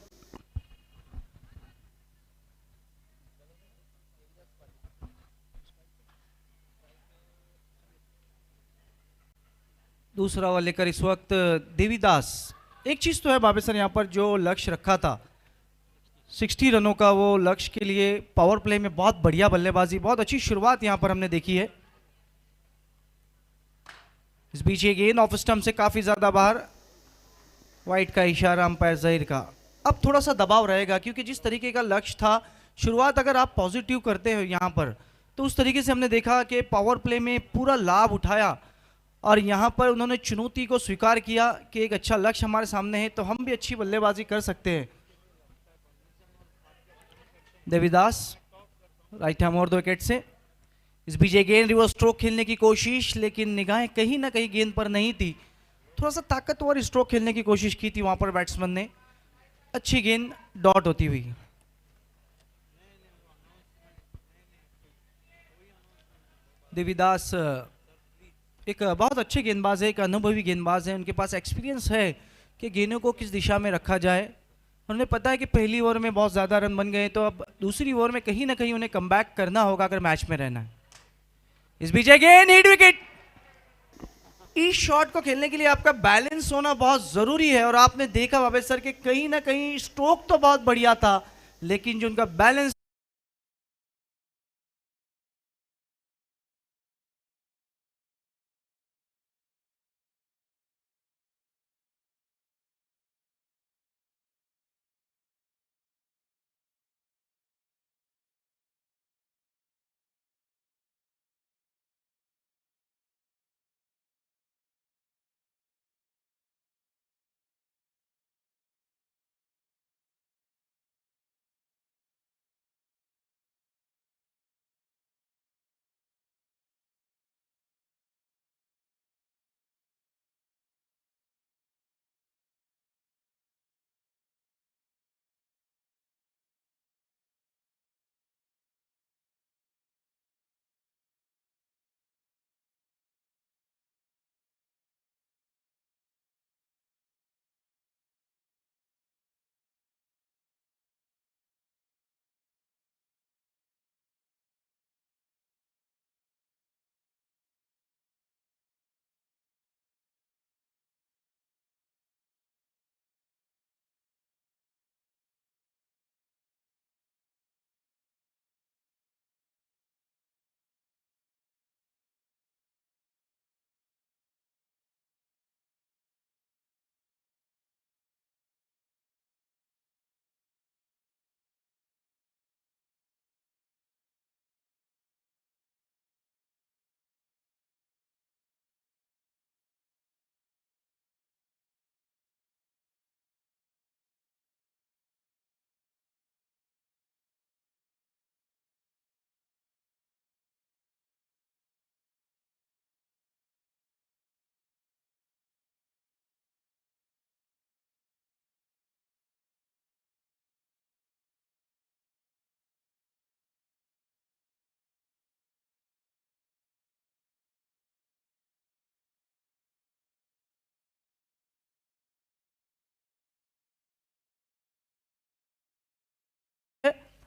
दूसरा ओवर लेकर इस वक्त देवीदास। एक चीज तो है बाबे सर, यहाँ पर जो लक्ष्य रखा था 60 रनों का, वो लक्ष्य के लिए पावर प्ले में बहुत बढ़िया बल्लेबाजी, बहुत अच्छी शुरुआत यहाँ पर हमने देखी है। इस बीच ये गेंद ऑफ स्टंप से काफी ज्यादा बाहर, वाइट का इशारा अंपायर जहीर का। अब थोड़ा सा दबाव रहेगा क्योंकि जिस तरीके का लक्ष्य था, शुरुआत अगर आप पॉजिटिव करते हो यहाँ पर, तो उस तरीके से हमने देखा कि पावर प्ले में पूरा लाभ उठाया और यहाँ पर उन्होंने चुनौती को स्वीकार किया कि एक अच्छा लक्ष्य हमारे सामने है तो हम भी अच्छी बल्लेबाजी कर सकते हैं। देवीदास राइट हैम और 2 विकेट से। इस बीच गेंद रिवर्स स्ट्रोक खेलने की कोशिश, लेकिन निगाहें कहीं ना कहीं गेंद पर नहीं थी। थोड़ा सा ताकतवर स्ट्रोक खेलने की कोशिश की थी वहां पर बैट्समैन ने, अच्छी गेंद डॉट होती हुई। देवीदास एक बहुत अच्छे गेंदबाज है, एक अनुभवी गेंदबाज है। उनके पास एक्सपीरियंस है कि गेंदों को किस दिशा में रखा जाए। उन्हें पता है कि पहली ओवर में बहुत ज़्यादा रन बन गए, तो अब दूसरी ओवर में कहीं ना कहीं उन्हें कमबैक करना होगा अगर मैच में रहना है। इस बीच गेंद हिट विकेट। इस शॉट को खेलने के लिए आपका बैलेंस होना बहुत ज़रूरी है और आपने देखा बाबे सर कि कहीं ना कहीं स्ट्रोक तो बहुत बढ़िया था, लेकिन जो उनका बैलेंस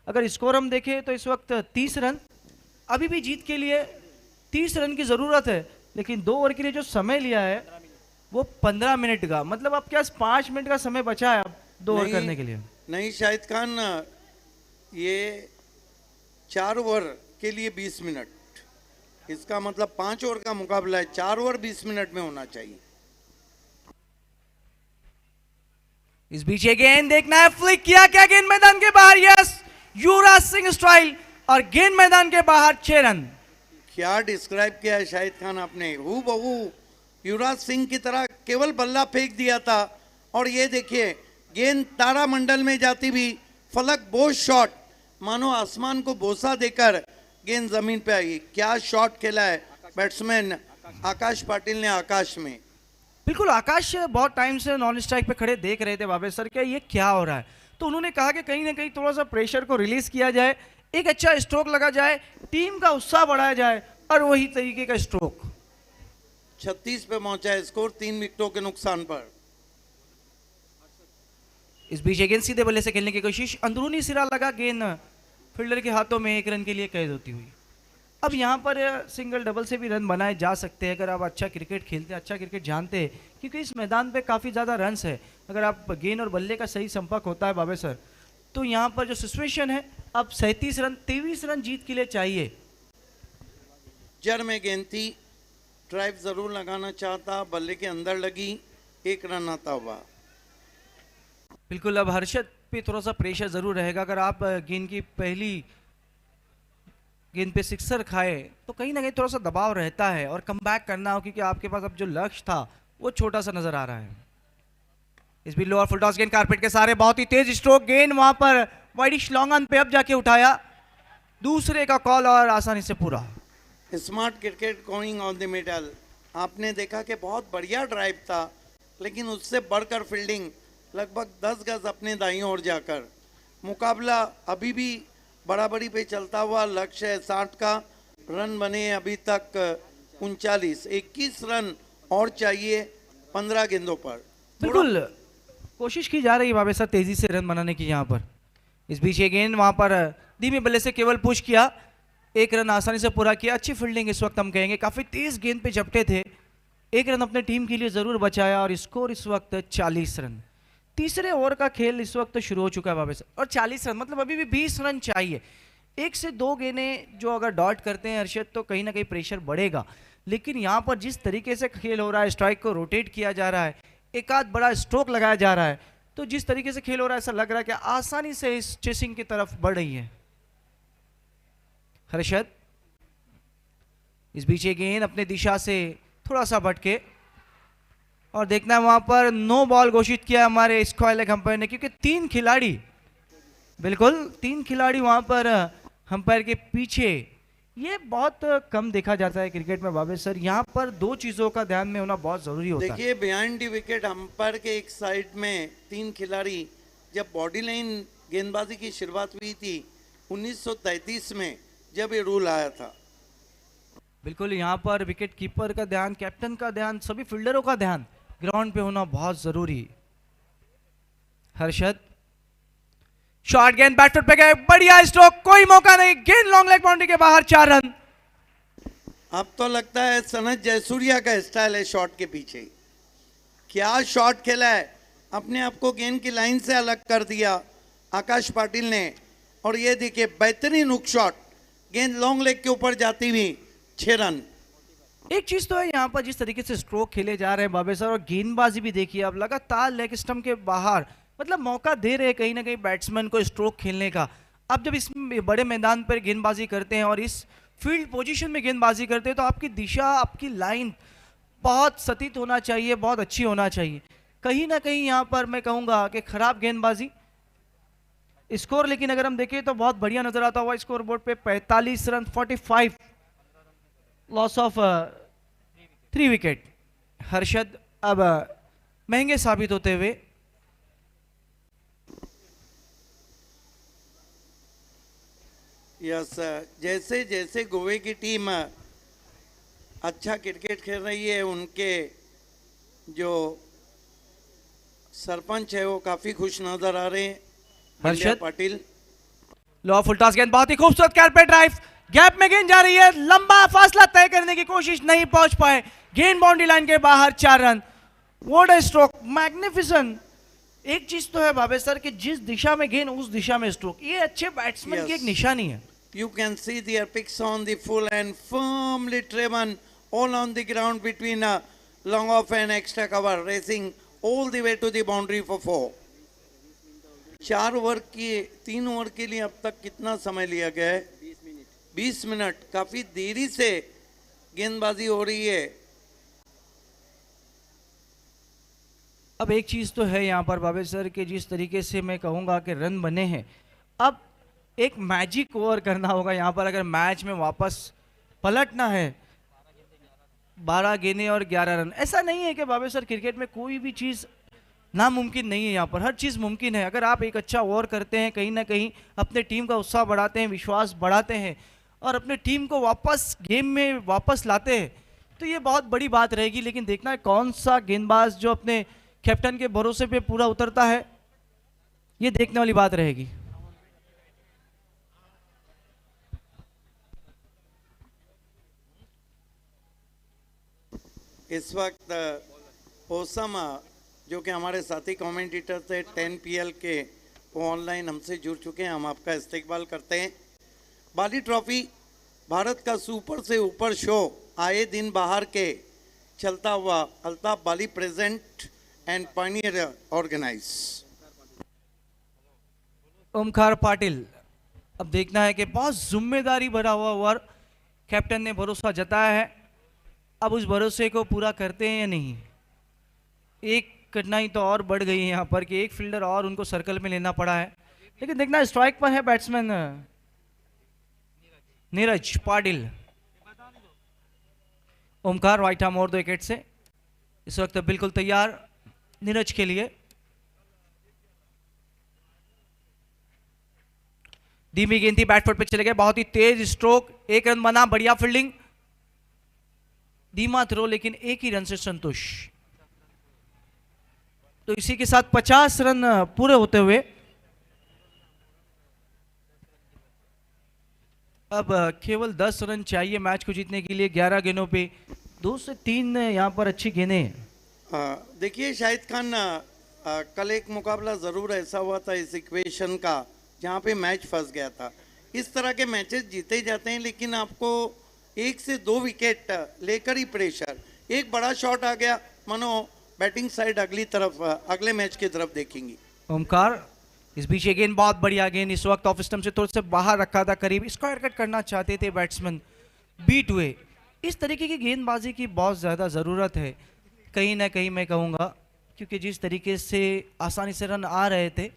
अगर स्कोर हम देखें तो इस वक्त 30 रन, अभी भी जीत के लिए 30 रन की ज़रूरत है, लेकिन 2 ओवर के लिए जो समय लिया है वो 15 मिनट का, मतलब अब क्या 5 मिनट का समय बचा है अब 2 ओवर करने के लिए। नहीं शाहिद खान, ये 4 ओवर के लिए 20 मिनट, इसका मतलब 5 ओवर का मुकाबला है, 4 ओवर 20 मिनट में होना चाहिए। इस बीच ये गेंद देखना है, फ्लिक किया क्या गेंद मैदान के बाहर, यस युवराज सिंह स्टाइल, और गेंद मैदान के बाहर 6 रन। क्या डिस्क्राइब किया है शाहिद खान आपने, हूबहू युवराज सिंह की तरह केवल बल्ला फेंक दिया था, और ये देखिए गेंद तारामंडल में जाती भी फलक बोस शॉट, मानो आसमान को बोसा देकर गेंद जमीन पे आई। क्या शॉट खेला है बैट्समैन आकाश पाटिल ने आकाश में। बिल्कुल, आकाश बहुत टाइम से नॉन स्ट्राइक पे खड़े देख रहे थे बाबे सर, क्या ये क्या हो रहा है, तो उन्होंने कहा कि कहीं ना कहीं थोड़ा सा प्रेशर को रिलीज किया जाए, एक अच्छा स्ट्रोक लगा जाए, टीम का उत्साह बढ़ाया जाए, और वही तरीके का स्ट्रोक। 36 पे पहुंचा है स्कोर 3 विकेटों के नुकसान पर। इस बीच अगेन सीधे बल्ले से खेलने की कोशिश, अंदरूनी सिरा लगा, गेंद फील्डर के हाथों में 1 रन के लिए कैद होती हुई। अब यहाँ पर सिंगल डबल से भी रन बनाए जा सकते हैं अगर आप अच्छा क्रिकेट खेलते हैं, अच्छा क्रिकेट जानते हैं, क्योंकि इस मैदान पे काफ़ी ज़्यादा रन्स है। अगर आप गेंद और बल्ले का सही संपर्क होता है बाबे सर, तो यहाँ पर जो सिचुएशन है, अब 37 रन 23 रन जीत के लिए चाहिए। जड़ में गेंद थी, ड्राइव जरूर लगाना चाहता, बल्ले के अंदर लगी, 1 रन आता हुआ। बिल्कुल, अब हर्षद पे थोड़ा सा प्रेशर जरूर रहेगा। अगर आप गेंद की पहली गेंद पे सिक्सर खाए तो कहीं ना कहीं थोड़ा सा दबाव रहता है और कम बैक करना हो, क्योंकि आपके पास अब जो लक्ष्य था वो छोटा सा नजर आ रहा है। इस भी लोअर फुल टॉस गेंद कारपेट के सारे, बहुत ही तेज स्ट्रोक, गेंद वहां पर वाइडिश लॉन्ग ऑन पे अब जाके उठाया, दूसरे का कॉल और आसानी से पूरा। Smart cricket going on the middle. आपने देखा कि बहुत बढ़िया ड्राइव था, लेकिन उससे बढ़कर फील्डिंग लगभग 10 गज अपने दाईं ओर जाकर। मुकाबला अभी भी बराबरी पे चलता हुआ, लक्ष्य है 60 का, रन बने अभी तक 39, 21 रन और चाहिए 15 गेंदों पर। बिल्कुल कोशिश की जा रही है बाबे सर तेजी से रन बनाने की यहाँ पर। इस बीच ये गेंद वहां पर धीमे बल्ले से केवल पुश किया, 1 रन आसानी से पूरा किया। अच्छी फील्डिंग इस वक्त हम कहेंगे, काफी तेज गेंद पे झपटे थे, 1 रन अपने टीम के लिए जरूर बचाया और स्कोर इस वक्त 40 रन। तीसरे ओवर का खेल इस वक्त शुरू हो चुका है बाबे सर, और 40 रन मतलब अभी भी 20 रन चाहिए। 1 से 2 गेंदें जो अगर डॉट करते हैं हर्षद, तो कहीं ना कहीं प्रेशर बढ़ेगा, लेकिन यहाँ पर जिस तरीके से खेल हो रहा है, स्ट्राइक को रोटेट किया जा रहा है, एक आध बड़ा स्ट्रोक लगाया जा रहा है, तो जिस तरीके से खेल हो रहा है ऐसा लग रहा है कि आसानी से इस चेसिंग की तरफ बढ़ रही है हर्षद। इस बीच ये गेंद अपने दिशा से थोड़ा सा भटके और देखना है वहां पर नो बॉल घोषित किया हमारे स्क्वायर लेग अंपायर ने, क्योंकि 3 खिलाड़ी, बिल्कुल 3 खिलाड़ी वहां पर अंपायर के पीछे, ये बहुत कम देखा जाता है क्रिकेट में बाबे सर। यहाँ पर 2 चीजों का ध्यान में होना बहुत जरूरी होता है। देखिए बिहाइंड द विकेट अंपायर के एक साइड में 3 खिलाड़ी, जब बॉडी लाइन गेंदबाजी की शुरुआत हुई थी 1933 में, जब ये रूल आया था। बिल्कुल यहाँ पर विकेट कीपर का ध्यान, कैप्टन का ध्यान, सभी फील्डरों का ध्यान ग्राउंड पे होना बहुत जरूरी। हर्षद शॉर्ट गेंद बैट फुट पे गए, बढ़िया स्ट्रोक, कोई मौका नहीं, गेंद लॉन्ग लेग बाउंड्री के बाहर, 4 रन। अब तो लगता है सनत जयसूर्या का स्टाइल है शॉट के पीछे। क्या शॉट खेला है, अपने आप को गेंद की लाइन से अलग कर दिया आकाश पाटिल ने। और ये देखिए बेहतरीन हुक शॉट, गेंद लॉन्ग लेग के ऊपर जाती हुई, 6 रन। एक चीज तो है यहाँ पर जिस तरीके से स्ट्रोक खेले जा रहे हैं बाबे सर, और गेंदबाजी भी देखिए, अब लगातार लेग स्टंप के बाहर, मतलब मौका दे रहे हैं कहीं ना कहीं बैट्समैन को स्ट्रोक खेलने का। अब जब इस बड़े मैदान पर गेंदबाजी करते हैं और इस फील्ड पोजीशन में गेंदबाजी करते हैं, तो आपकी दिशा, आपकी लाइन बहुत सटीक होना चाहिए, बहुत अच्छी होना चाहिए। कहीं ना कहीं यहाँ पर मैं कहूँगा कि खराब गेंदबाजी। स्कोर लेकिन अगर हम देखें तो बहुत बढ़िया नजर आता हुआ स्कोर बोर्ड पे, 45 run 45, loss of 3 wicket. Harshad अब महंगे साबित होते हुए यस, जैसे जैसे गोवे की टीम अच्छा क्रिकेट खेल रही है, उनके जो सरपंच है वो काफी खुश नजर आ रहे हैं, हर्षद पाटिल। लो फुल टॉस गेंद, बहुत ही खूबसूरत कैरपेट ड्राइव, गैप में गेंद जा रही है, लंबा फासला तय करने की कोशिश, नहीं पहुंच पाए, गेंद बाउंड्री लाइन के बाहर, 4 run. What a stroke, magnificent. एक चीज तो है बाबे सर कि जिस दिशा में गेंद उस दिशा में स्ट्रोक, ये अच्छे बैट्समैन की एक निशानी है। You can see their picks on the full and firmly driven all on the ground between long off and extra cover, racing all the way to the boundary for 4. 4 over की 3 over के लिए अब तक कितना समय लिया गया है? 20 मिनट। काफी देरी से गेंदबाजी हो रही है। अब एक चीज तो है यहाँ पर बाबे सर कि जिस तरीके से मैं कहूँगा कि रन बने हैं, अब एक मैजिक ओवर करना होगा यहाँ पर। अगर मैच में वापस पलटना है, 12 गेंदें और 11 रन, ऐसा नहीं है कि बाबे सर क्रिकेट में कोई भी चीज़ नामुमकिन नहीं है। यहाँ पर हर चीज़ मुमकिन है। अगर आप एक अच्छा ओवर करते हैं, कहीं ना कहीं अपने टीम का उत्साह बढ़ाते हैं, विश्वास बढ़ाते हैं और अपने टीम को वापस गेम में वापस लाते हैं, तो ये बहुत बड़ी बात रहेगी। लेकिन देखना है कौन सा गेंदबाज जो अपने कैप्टन के भरोसे पे पूरा उतरता है, ये देखने वाली बात रहेगी। इस वक्त ओसामा जो कि हमारे साथी कमेंटेटर थे 10 PL के, वो ऑनलाइन हमसे जुड़ चुके हैं। हम आपका इस्तकबाल करते हैं। बाली ट्रॉफी भारत का सुपर से ऊपर शो आए दिन बाहर के चलता हुआ Altaf Bali present and pioneer organise. Omkar Patil, अब देखना है कि बहुत जिम्मेदारी भरा हुआ ओवर कैप्टन ने भरोसा जताया है, अब उस भरोसे को पूरा करते हैं या नहीं। एक कठिनाई तो और बढ़ गई है यहाँ पर कि एक फील्डर और उनको सर्कल में लेना पड़ा है। लेकिन देखना स्ट्राइक पर है batsman Neeraj Patil. Omkar right arm और 2 विकेट से इस वक्त बिल्कुल तैयार नीरज के लिए। धीमी गेंद थी, बैट फुट पे चले गए, बहुत ही तेज स्ट्रोक, 1 रन बना, बढ़िया फील्डिंग, धीमा थ्रो लेकिन 1 ही रन से संतोष। तो इसी के साथ 50 रन पूरे होते हुए अब केवल 10 रन चाहिए मैच को जीतने के लिए। 11 गेंदों पे 2 से 3 यहाँ पर अच्छी गेंदें हैं। देखिए शाहिद खान, कल एक मुकाबला ज़रूर ऐसा हुआ था इस इक्वेशन का जहाँ पे मैच फंस गया था। इस तरह के मैचेस जीते जाते हैं, लेकिन आपको 1 से 2 विकेट लेकर ही प्रेशर, एक बड़ा शॉट आ गया, मानो बैटिंग साइड अगली तरफ, अगले मैच की तरफ देखेंगी। ओमकार, इस बीच ये गेंद बहुत बढ़िया गेंद, इस वक्त ऑफ स्टंप से थोड़ा सा बाहर रखा था, करीब स्क्वायर कट करना चाहते थे बैट्समैन, बीट हुए। इस तरीके की गेंदबाजी की बहुत ज़्यादा ज़रूरत है कहीं ना कहीं, मैं कहूँगा, क्योंकि जिस तरीके से आसानी से रन आ रहे थे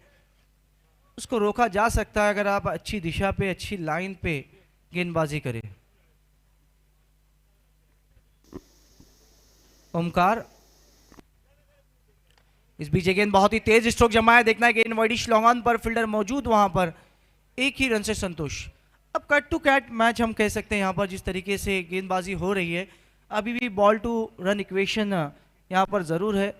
उसको रोका जा सकता है अगर आप अच्छी दिशा पे, अच्छी लाइन पे गेंदबाजी करें। ओमकार, इस बीच गेंद बहुत ही तेज स्ट्रोक जमाया, देखना है गेंद वाइडिश लॉन्ग ऑन पर, फील्डर मौजूद वहां पर, 1 ही रन से संतोष। अब कट टू कैट मैच हम कह सकते हैं यहाँ पर, जिस तरीके से गेंदबाजी हो रही है। अभी भी बॉल टू रन इक्वेशन यहाँ पर जरूर है।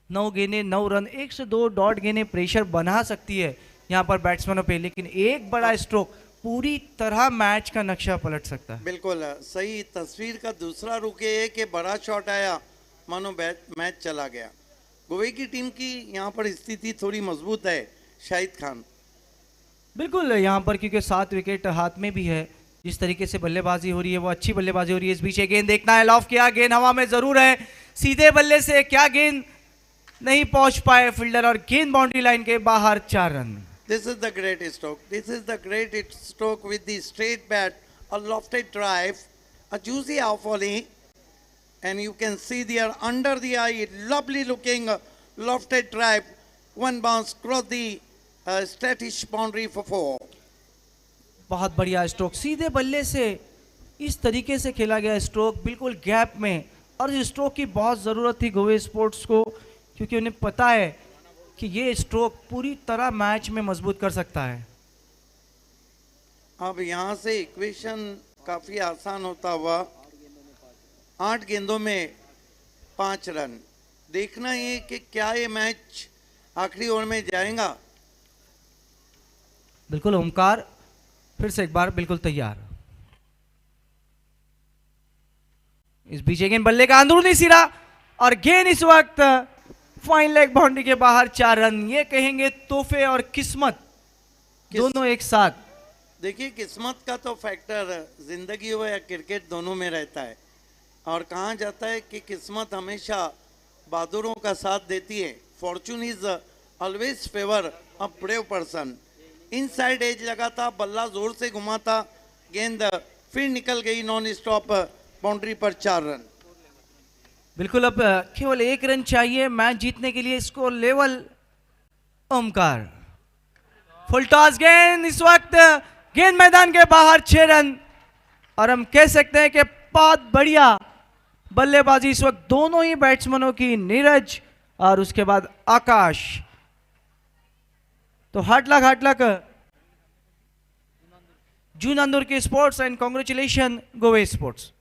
9 गेंदें 9 रन, 1 से 2 डॉट गेंदें प्रेशर बना सकती है यहाँ पर बैट्समैनों पे, लेकिन एक बड़ा स्ट्रोक पूरी तरह मैच का नक्शा पलट सकता है। बिल्कुल सही। तस्वीर का दूसरा रुख ये है कि बड़ा शॉट आया, मानो मैच चला गया। गोवे की टीम की यहाँ पर स्थिति थोड़ी मजबूत है शाहिद खान। बिल्कुल, यहाँ पर क्योंकि 7 विकेट हाथ में भी है, जिस तरीके से बल्लेबाजी हो रही है वो अच्छी बल्लेबाजी हो रही है। इस बीच गेंद देखना है, लॉफ किया, गेंद हवा में जरूर है, सीधे बल्ले से क्या गेंद नहीं पहुंच पाए फील्डर, और गेंद बाउंड्री लाइन के बाहर, 4 run. This is the great stroke. This is the great stroke with the straight bat, a lofted drive, a juicy off volley, and you can see there under the eye, lovely looking lofted drive. One bounce cross the Scottish boundary for 4. बहुत बढ़िया stroke, सीधे बल्ले से इस तरीके से खेला गया स्ट्रोक, बिल्कुल गैप में, और इस स्ट्रोक की बहुत ज़रूरत थी गोवे स्पोर्ट्स को, क्योंकि उन्हें पता है कि ये स्ट्रोक पूरी तरह मैच में मजबूत कर सकता है। अब यहाँ से इक्वेशन काफ़ी आसान होता हुआ, 8 गेंदों में 5 रन। देखना ये कि क्या ये मैच आखिरी ओवर में जाएगा। बिल्कुल, ओमकार फिर से एक बार बिल्कुल तैयार। इस बीच गेंद बल्ले का अंदरूनी सिरा, और गेंद इस वक्त फाइन लेग बाउंड्री के बाहर, 4 रन। ये कहेंगे तोहफे और किस्मत दोनों एक साथ। देखिए, किस्मत का तो फैक्टर जिंदगी हो या क्रिकेट दोनों में रहता है, और कहा जाता है कि किस्मत हमेशा बहादुरों का साथ देती है। Fortune is always favour a brave person. Inside edge लगा था, बल्ला जोर से घुमा था, गेंद फिर निकल गई नॉन स्टॉप बाउंड्री पर, 4 रन। बिल्कुल, अब केवल 1 रन चाहिए मैच जीतने के लिए, score level. Omkar, full toss गेंद, इस वक्त गेंद मैदान के बाहर, 6 रन। और हम कह सकते हैं कि बहुत बढ़िया बल्लेबाजी इस वक्त दोनों ही बैट्समैनों की, नीरज और उसके बाद आकाश। तो हार्ट लक जून अंदूर के sports and congratulation Gove sports.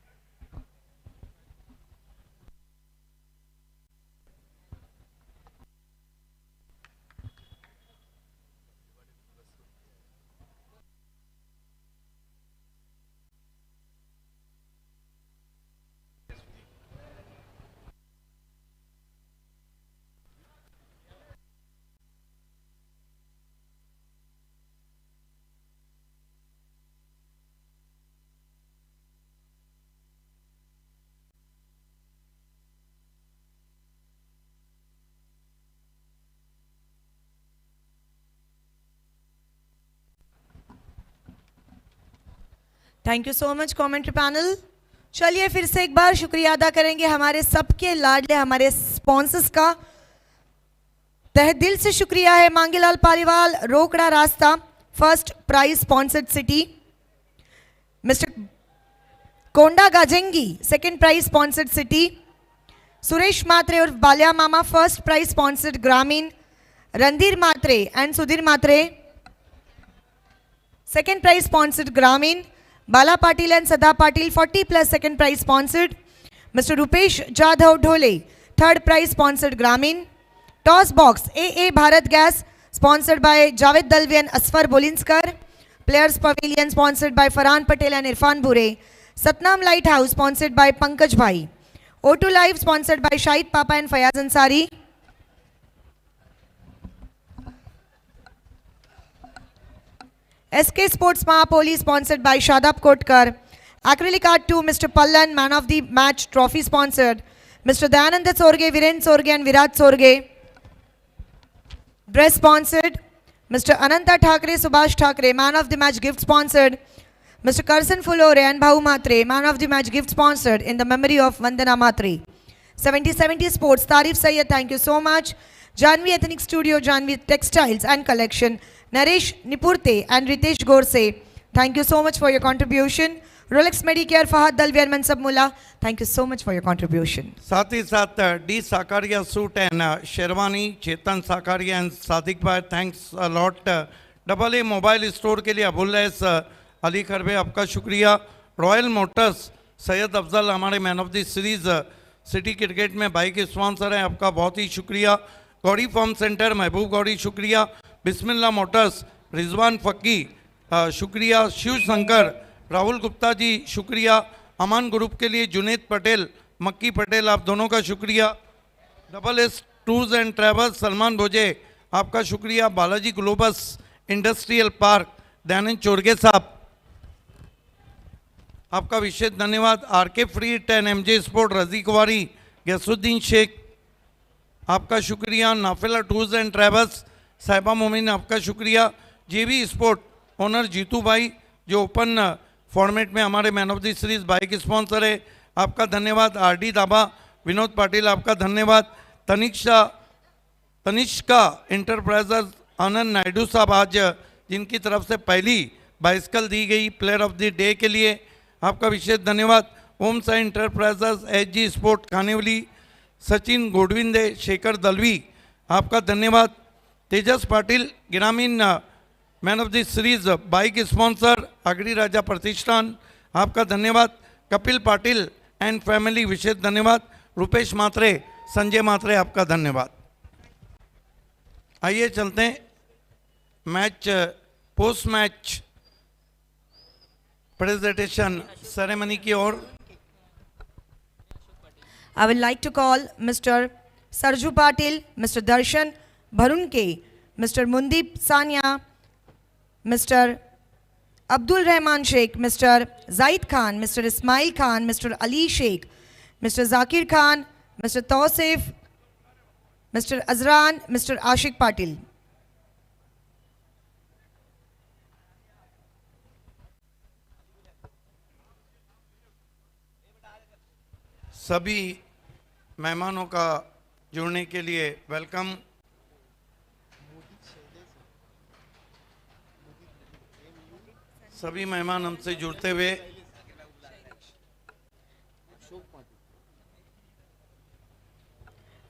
Thank you so much commentary panel. चलिए फिर से एक बार शुक्रिया अदा करेंगे हमारे सबके लाडले हमारे स्पॉन्सर्स का। तहे दिल से शुक्रिया है मांगीलाल पालीवाल, रोकड़ा रास्ता, first prize sponsored city. Mister Konda Gajengi, second prize sponsored city. Suresh Mhatre और बालिया मामा, फर्स्ट प्राइज स्पॉन्सर्ड ग्रामीण। Randhir Mhatre and Sudhir Mhatre, second prize sponsored ग्रामीण। Bala Patil and Sada Patil, 40+ second prize sponsored. Mister Rupesh Jadhav Dhole, third prize sponsored ग्रामीण। Toss box AA Bharat gas sponsored by Javed Dalvi and Asfar Bolinskar. Players pavilion sponsored by Farhan Patel and Irfan बुरे। Satnam light house sponsored by Pankaj भाई। O2 live sponsored by Shahid पापा and Fayaz Ansari. SK Sports Mahapoli sponsored by Shadab Kotkar. Acrylic Art 2 Mr. Pallan, Man of the Match trophy sponsored. Mr. Dayananda Sorge, Viren Sorge and Virat Sorge. Dress sponsored. Mr. Ananta Thakre, Subhash Thakre, Man of the Match gift sponsored. Mr. Karsan Fulore and Bhavu Matre, Man of the Match gift sponsored in the memory of Vandana Matre. 70/70 Sports, Tarif Sayyed, thank you so much. Janvi Ethnic Studio, Janvi Textiles and Collection. Naresh Nipurte and Ritesh Gorse, thank you so much for your contribution. Rolex Medicare, Fahad Dalvi and Mansab Mullah, thank you so much for your contribution. साथ ही साथ D Sakariya suit and sherwani, Chetan Sakariya and Sadiq भाई, thanks a lot. AA mobile store के लिए Abul rice Ali खरबे, आपका शुक्रिया। Royal Motors Syed Afzal, हमारे man of the series city cricket में बाइक स्पॉन्सर हैं, आपका बहुत ही शुक्रिया। गौरी फार्म सेंटर महबूब गौरी, शुक्रिया। बिस्मिल्लाह मोटर्स रिजवान फ़क्की, शुक्रिया। शिव शंकर राहुल गुप्ता जी, शुक्रिया। अमान ग्रुप के लिए जुनेद पटेल, मक्की पटेल, आप दोनों का शुक्रिया। SS tours and travels Salman Bhoje, आपका शुक्रिया। Balaji Globus industrial park Dayanand Chorge साहब, आपका विशेष धन्यवाद। RK freight and MJ sport रजी कुवारी, गैसुद्दीन शेख, आपका शुक्रिया। नाफिला टूर्स एंड ट्रैवल्स साहिबा मोमिन, आपका शुक्रिया। JB स्पोर्ट ओनर जीतू भाई, जो ओपन फॉर्मेट में हमारे man of the series bike sponsor है, आपका धन्यवाद। RD दाबा विनोद पाटिल, आपका धन्यवाद। तनिष्का इंटरप्राइजेज आनंद नायडू साहब, आज जिनकी तरफ से पहली बाइसिकल दी गई प्लेयर ऑफ द डे के लिए, आपका विशेष धन्यवाद। Om Sai enterprises HG sport Khanevali, Sachin Godvinde, Shekhar Dalvi, आपका धन्यवाद। तेजस पाटिल ग्रामीण man of the series bike sponsor Agri Raja प्रतिष्ठान, आपका धन्यवाद। कपिल पाटिल एंड फैमिली, विशेष धन्यवाद। रुपेश मात्रे, संजय मात्रे, आपका धन्यवाद। आइए चलते हैं match post match presentation ceremony की ओर। I would like to call Mr. Sarju Patil, Mr. Darshan Bharunke, Mr. Mundeep Sanya, Mr. Abdul Rahman Sheikh, Mr. Zaid Khan, Mr. Ismail Khan, Mr. Ali Sheikh, Mr. Zakir Khan, Mr. Tausif, Mr. Azran, Mr. Ashik Patil. सभी मेहमानों का जुड़ने के लिए welcome. सभी मेहमान हमसे जुड़ते हुए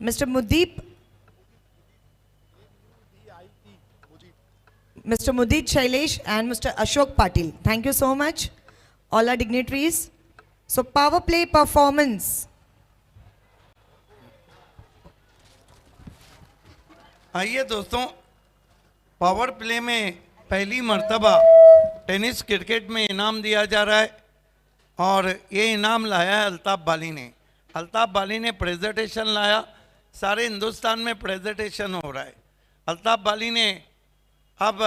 Mr. Mudeep Mr. Mudit Shailesh and Mr. Ashok Patil. Thank you so much, all our dignitaries. So power play performance. आइए दोस्तों, पावर प्ले में पहली मर्तबा टेनिस क्रिकेट में इनाम दिया जा रहा है और ये इनाम लाया है अल्ताफ बाली ने। अल्ताफ बाली ने प्रेजेंटेशन लाया, सारे हिंदुस्तान में प्रेजेंटेशन हो रहा है। अल्ताफ बाली ने अब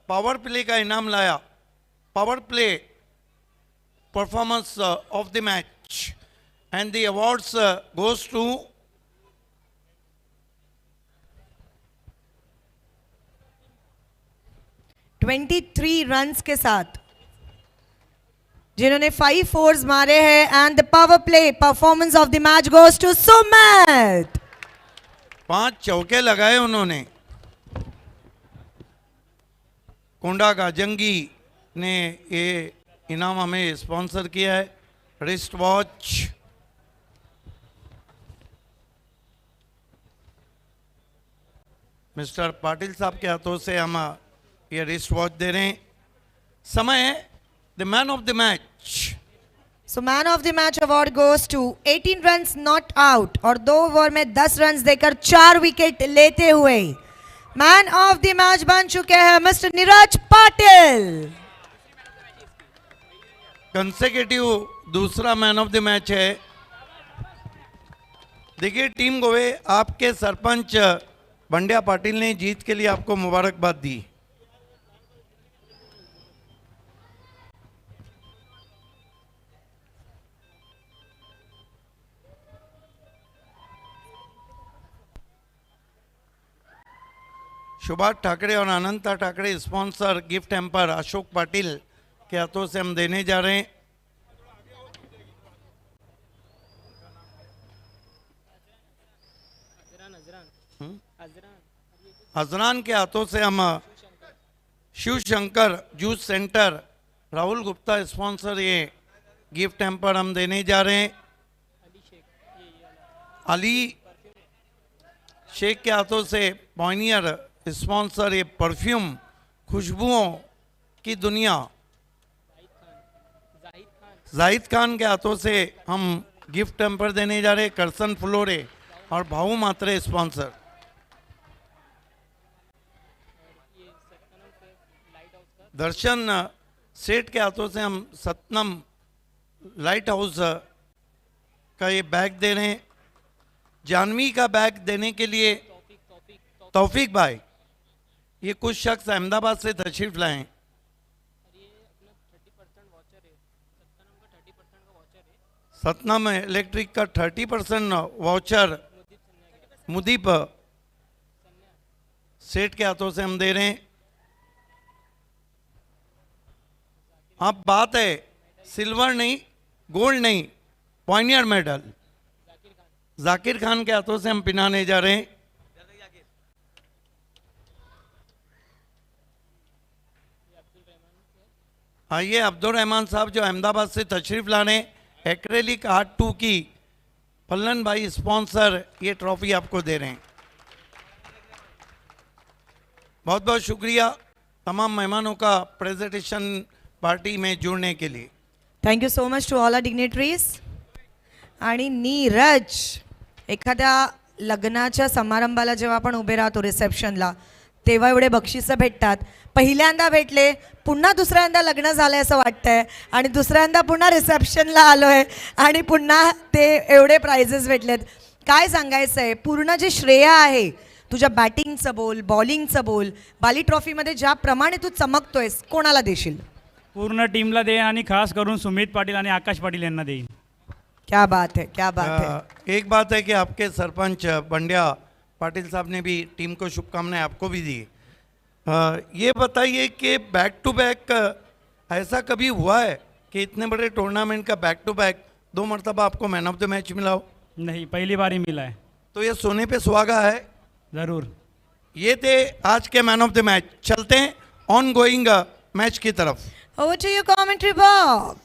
पावर प्ले का इनाम लाया, power play performance of the match, and the awards goes to 23 runs के साथ जिन्होंने 5 फोर्स मारे हैं, and the power play performance of the match goes to Sumit. 5 चौके लगाए उन्होंने। कोंडा गाजंगी ने ये इनाम हमें स्पॉन्सर किया है, रिस्ट वॉच। मिस्टर पाटिल साहब के हाथों से हम ये रिस्ट वॉच दे रहे हैं। समय है the man of the match. So man of the match award goes to 18 runs not out और 2 ओवर में 10 रन्स देकर 4 विकेट लेते हुए मैन ऑफ द मैच बन चुके हैं मिस्टर नीरज पाटिल। कंसेक्यूटिव दूसरा मैन ऑफ द मैच है। देखिए टीम गोवे, आपके सरपंच बंड्या पाटिल ने जीत के लिए आपको मुबारकबाद दी। सुभाष ठाकरे और Ananta Thackeray sponsor gift hamper Ashok Patil के हाथों से हम देने जा रहे हैं। अजरान के हाथों से हम Shiv Shankar juice centre Rahul Gupta sponsor ये गिफ्ट हैम्पर हम देने जा रहे हैं। अली शेख के हाथों से पॉइनियर स्पॉन्सर ये परफ्यूम खुशबुओं की दुनिया जाहिद खान के हाथों से हम गिफ्ट हैम्पर देने जा रहे। करसन फ्लोरे और भाऊ मात्रे स्पॉन्सर। दर्शन सेठ के हाथों से हम सतनम लाइट हाउस का ये बैग दे रहे हैं। जानवी का बैग देने के लिए तौफीक भाई, ये कुछ शख्स अहमदाबाद से तशरीफ लाए। सतनाम इलेक्ट्रिक का 30% वाउचर मुदीप सेठ के हाथों से हम दे रहे हैं। अब बात है सिल्वर नहीं, गोल्ड नहीं, पॉइनियर मेडल जाकिर खान के हाथों से हम पिनाने जा रहे हैं। आइए अब्दुल रहमान साहब जो अहमदाबाद से तशरीफ लाने, एक्रेलिक आर्ट 2 की फल्लन भाई स्पॉन्सर ये ट्रॉफी आपको दे रहे हैं। बहुत बहुत शुक्रिया तमाम मेहमानों का प्रेजेंटेशन पार्टी में जुड़ने के लिए। Thank you so much to all our dignitaries. आणि नीरज, एखाद्या लग्नाच्या समारंभाला जेव्हा आपण उभे राहतो रिसेप्शनला, तेव्हा एवढे बक्षिसं भेटतात। पहिल्यांदा भेटले, पुन्हा दुसऱ्यांदा लग्न झालंय असं वाटतंय आणि दुसऱ्यांदा पुन्हा रिसेप्शनला आलोय आणि पुन्हा ते एवढे प्राइजेस भेटलेत। काय सांगायचं आहे, पूर्ण जे श्रेय आहे तुझ्या बॅटिंगचं बोल, बॉलिंगचं बोल, बाली ट्रॉफीमध्ये ज्याप्रमाणे तू चमकतोयस, कोणाला देशील? पूर्ण टीमला देईन आणि खास करून सुमित पाटील आणि आकाश पाटील यांना देईन। क्या बात है, क्या बात है। एक बात है कि आपके सरपंच बंड्या पाटिल साहब ने भी टीम को शुभकामनाएं आपको भी दी। ये बताइए कि बैक टू बैक ऐसा कभी हुआ है कि इतने बड़े टूर्नामेंट का बैक टू बैक 2 मरतबा आपको मैन ऑफ द मैच मिला हो? नहीं, पहली बार ही मिला है। तो ये सोने पे सुहागा है। ज़रूर। ये थे आज के मैन ऑफ द मैच। चलते हैं ऑन गोइंग मैच की तरफ। Over to your commentary box.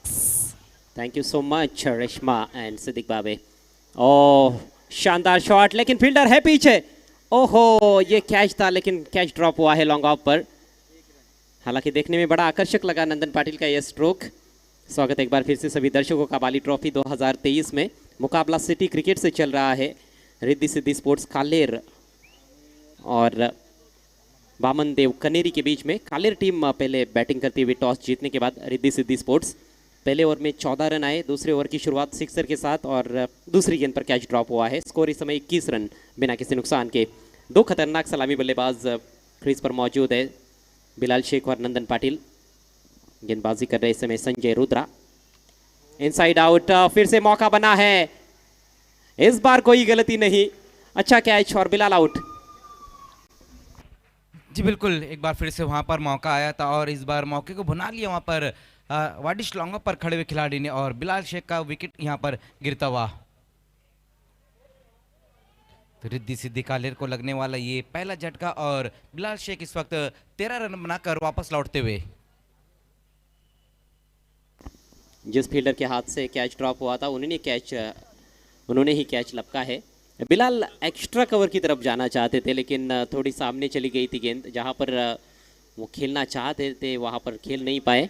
Thank you so much Reshma and Siddique Babe. ओह शानदार शॉट, लेकिन फील्डर है पीछे ओहो, ये कैच था लेकिन कैच ड्रॉप हुआ है लॉन्ग ऑफ पर। हालांकि देखने में बड़ा आकर्षक लगा नंदन पाटिल का यह स्ट्रोक। स्वागत एक बार फिर से सभी दर्शकों का बाली ट्रॉफी 2023 में। मुकाबला सिटी क्रिकेट से चल रहा है। रिद्धि सिद्धि स्पोर्ट्स कालेर और वामन देव कनेरी के बीच में। कालेर टीम पहले बैटिंग करती हुई टॉस जीतने के बाद रिद्धि सिद्धि स्पोर्ट्स पहले ओवर में 14 रन आए। दूसरे ओवर की शुरुआत सिक्सर के साथ और दूसरी गेंद पर कैच ड्रॉप हुआ है। स्कोर इस समय 21 रन बिना किसी नुकसान के। दो खतरनाक सलामी बल्लेबाज क्रीज पर मौजूद है, बिलाल शेख और नंदन पाटिल। गेंदबाजी कर रहे इस समय संजय रुद्रा। इनसाइड आउट, फिर से मौका बना है, इस बार कोई गलती नहीं। अच्छा कैच और बिलाल आउट। जी बिल्कुल, एक बार फिर से वहाँ पर मौका आया था और इस बार मौके को भुना लिया वहाँ पर वाडिश लॉन्ग पर खड़े हुए खिलाड़ी ने और बिलाल शेख का विकेट यहाँ पर गिरता हुआ। तो रिद्धि सिद्धि कालेर को लगने वाला ये पहला झटका और बिलाल शेख इस वक्त 13 रन बनाकर वापस लौटते हुए। जिस फील्डर के हाथ से कैच ड्रॉप हुआ था उन्होंने ही कैच लपका है। बिलाल एक्स्ट्रा कवर की तरफ जाना चाहते थे लेकिन थोड़ी सामने चली गई थी गेंद। जहां पर वो खेलना चाहते थे वहां पर खेल नहीं पाए।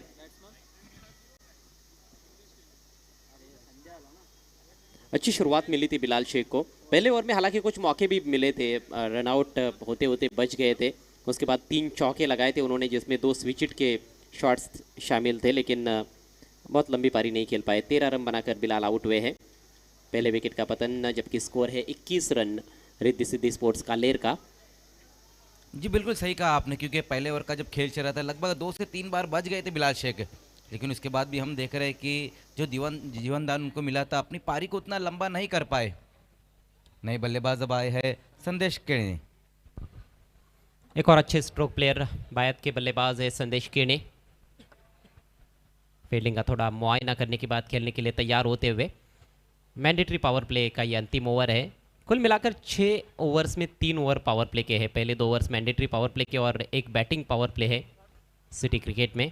अच्छी शुरुआत मिली थी बिलाल शेख को पहले ओवर में। हालांकि कुछ मौके भी मिले थे, रन आउट होते होते बच गए थे। उसके बाद 3 चौके लगाए थे उन्होंने, जिसमें 2 स्विचिट के शॉट्स शामिल थे, लेकिन बहुत लंबी पारी नहीं खेल पाए। 13 रन बनाकर बिलाल आउट हुए हैं। पहले विकेट का पतन, जबकि स्कोर है 21 रन रिद्धि सिद्धि स्पोर्ट्स कालेर का। जी बिल्कुल सही कहा आपने, क्योंकि पहले ओवर का जब खेल चल रहा था लगभग 2 से 3 बार बच गए थे बिलाल शेख, लेकिन उसके बाद भी हम देख रहे हैं कि जो जीवन दान उनको मिला था अपनी पारी को उतना लंबा नहीं कर पाए। नए बल्लेबाज अब आए हैं संदेश केणे। एक और अच्छे स्ट्रोक प्लेयर बायत के बल्लेबाज है संदेश केणे। फील्डिंग का थोड़ा मुआयना करने के बाद खेलने के लिए तैयार होते हुए। मैंडेटरी पावर प्ले का ये अंतिम ओवर है। कुल मिलाकर 6 ओवर्स में 3 ओवर पावर प्ले के हैं। पहले 2 ओवर्स मैंडेटरी पावर प्ले के और 1 बैटिंग पावर प्ले है सिटी क्रिकेट में।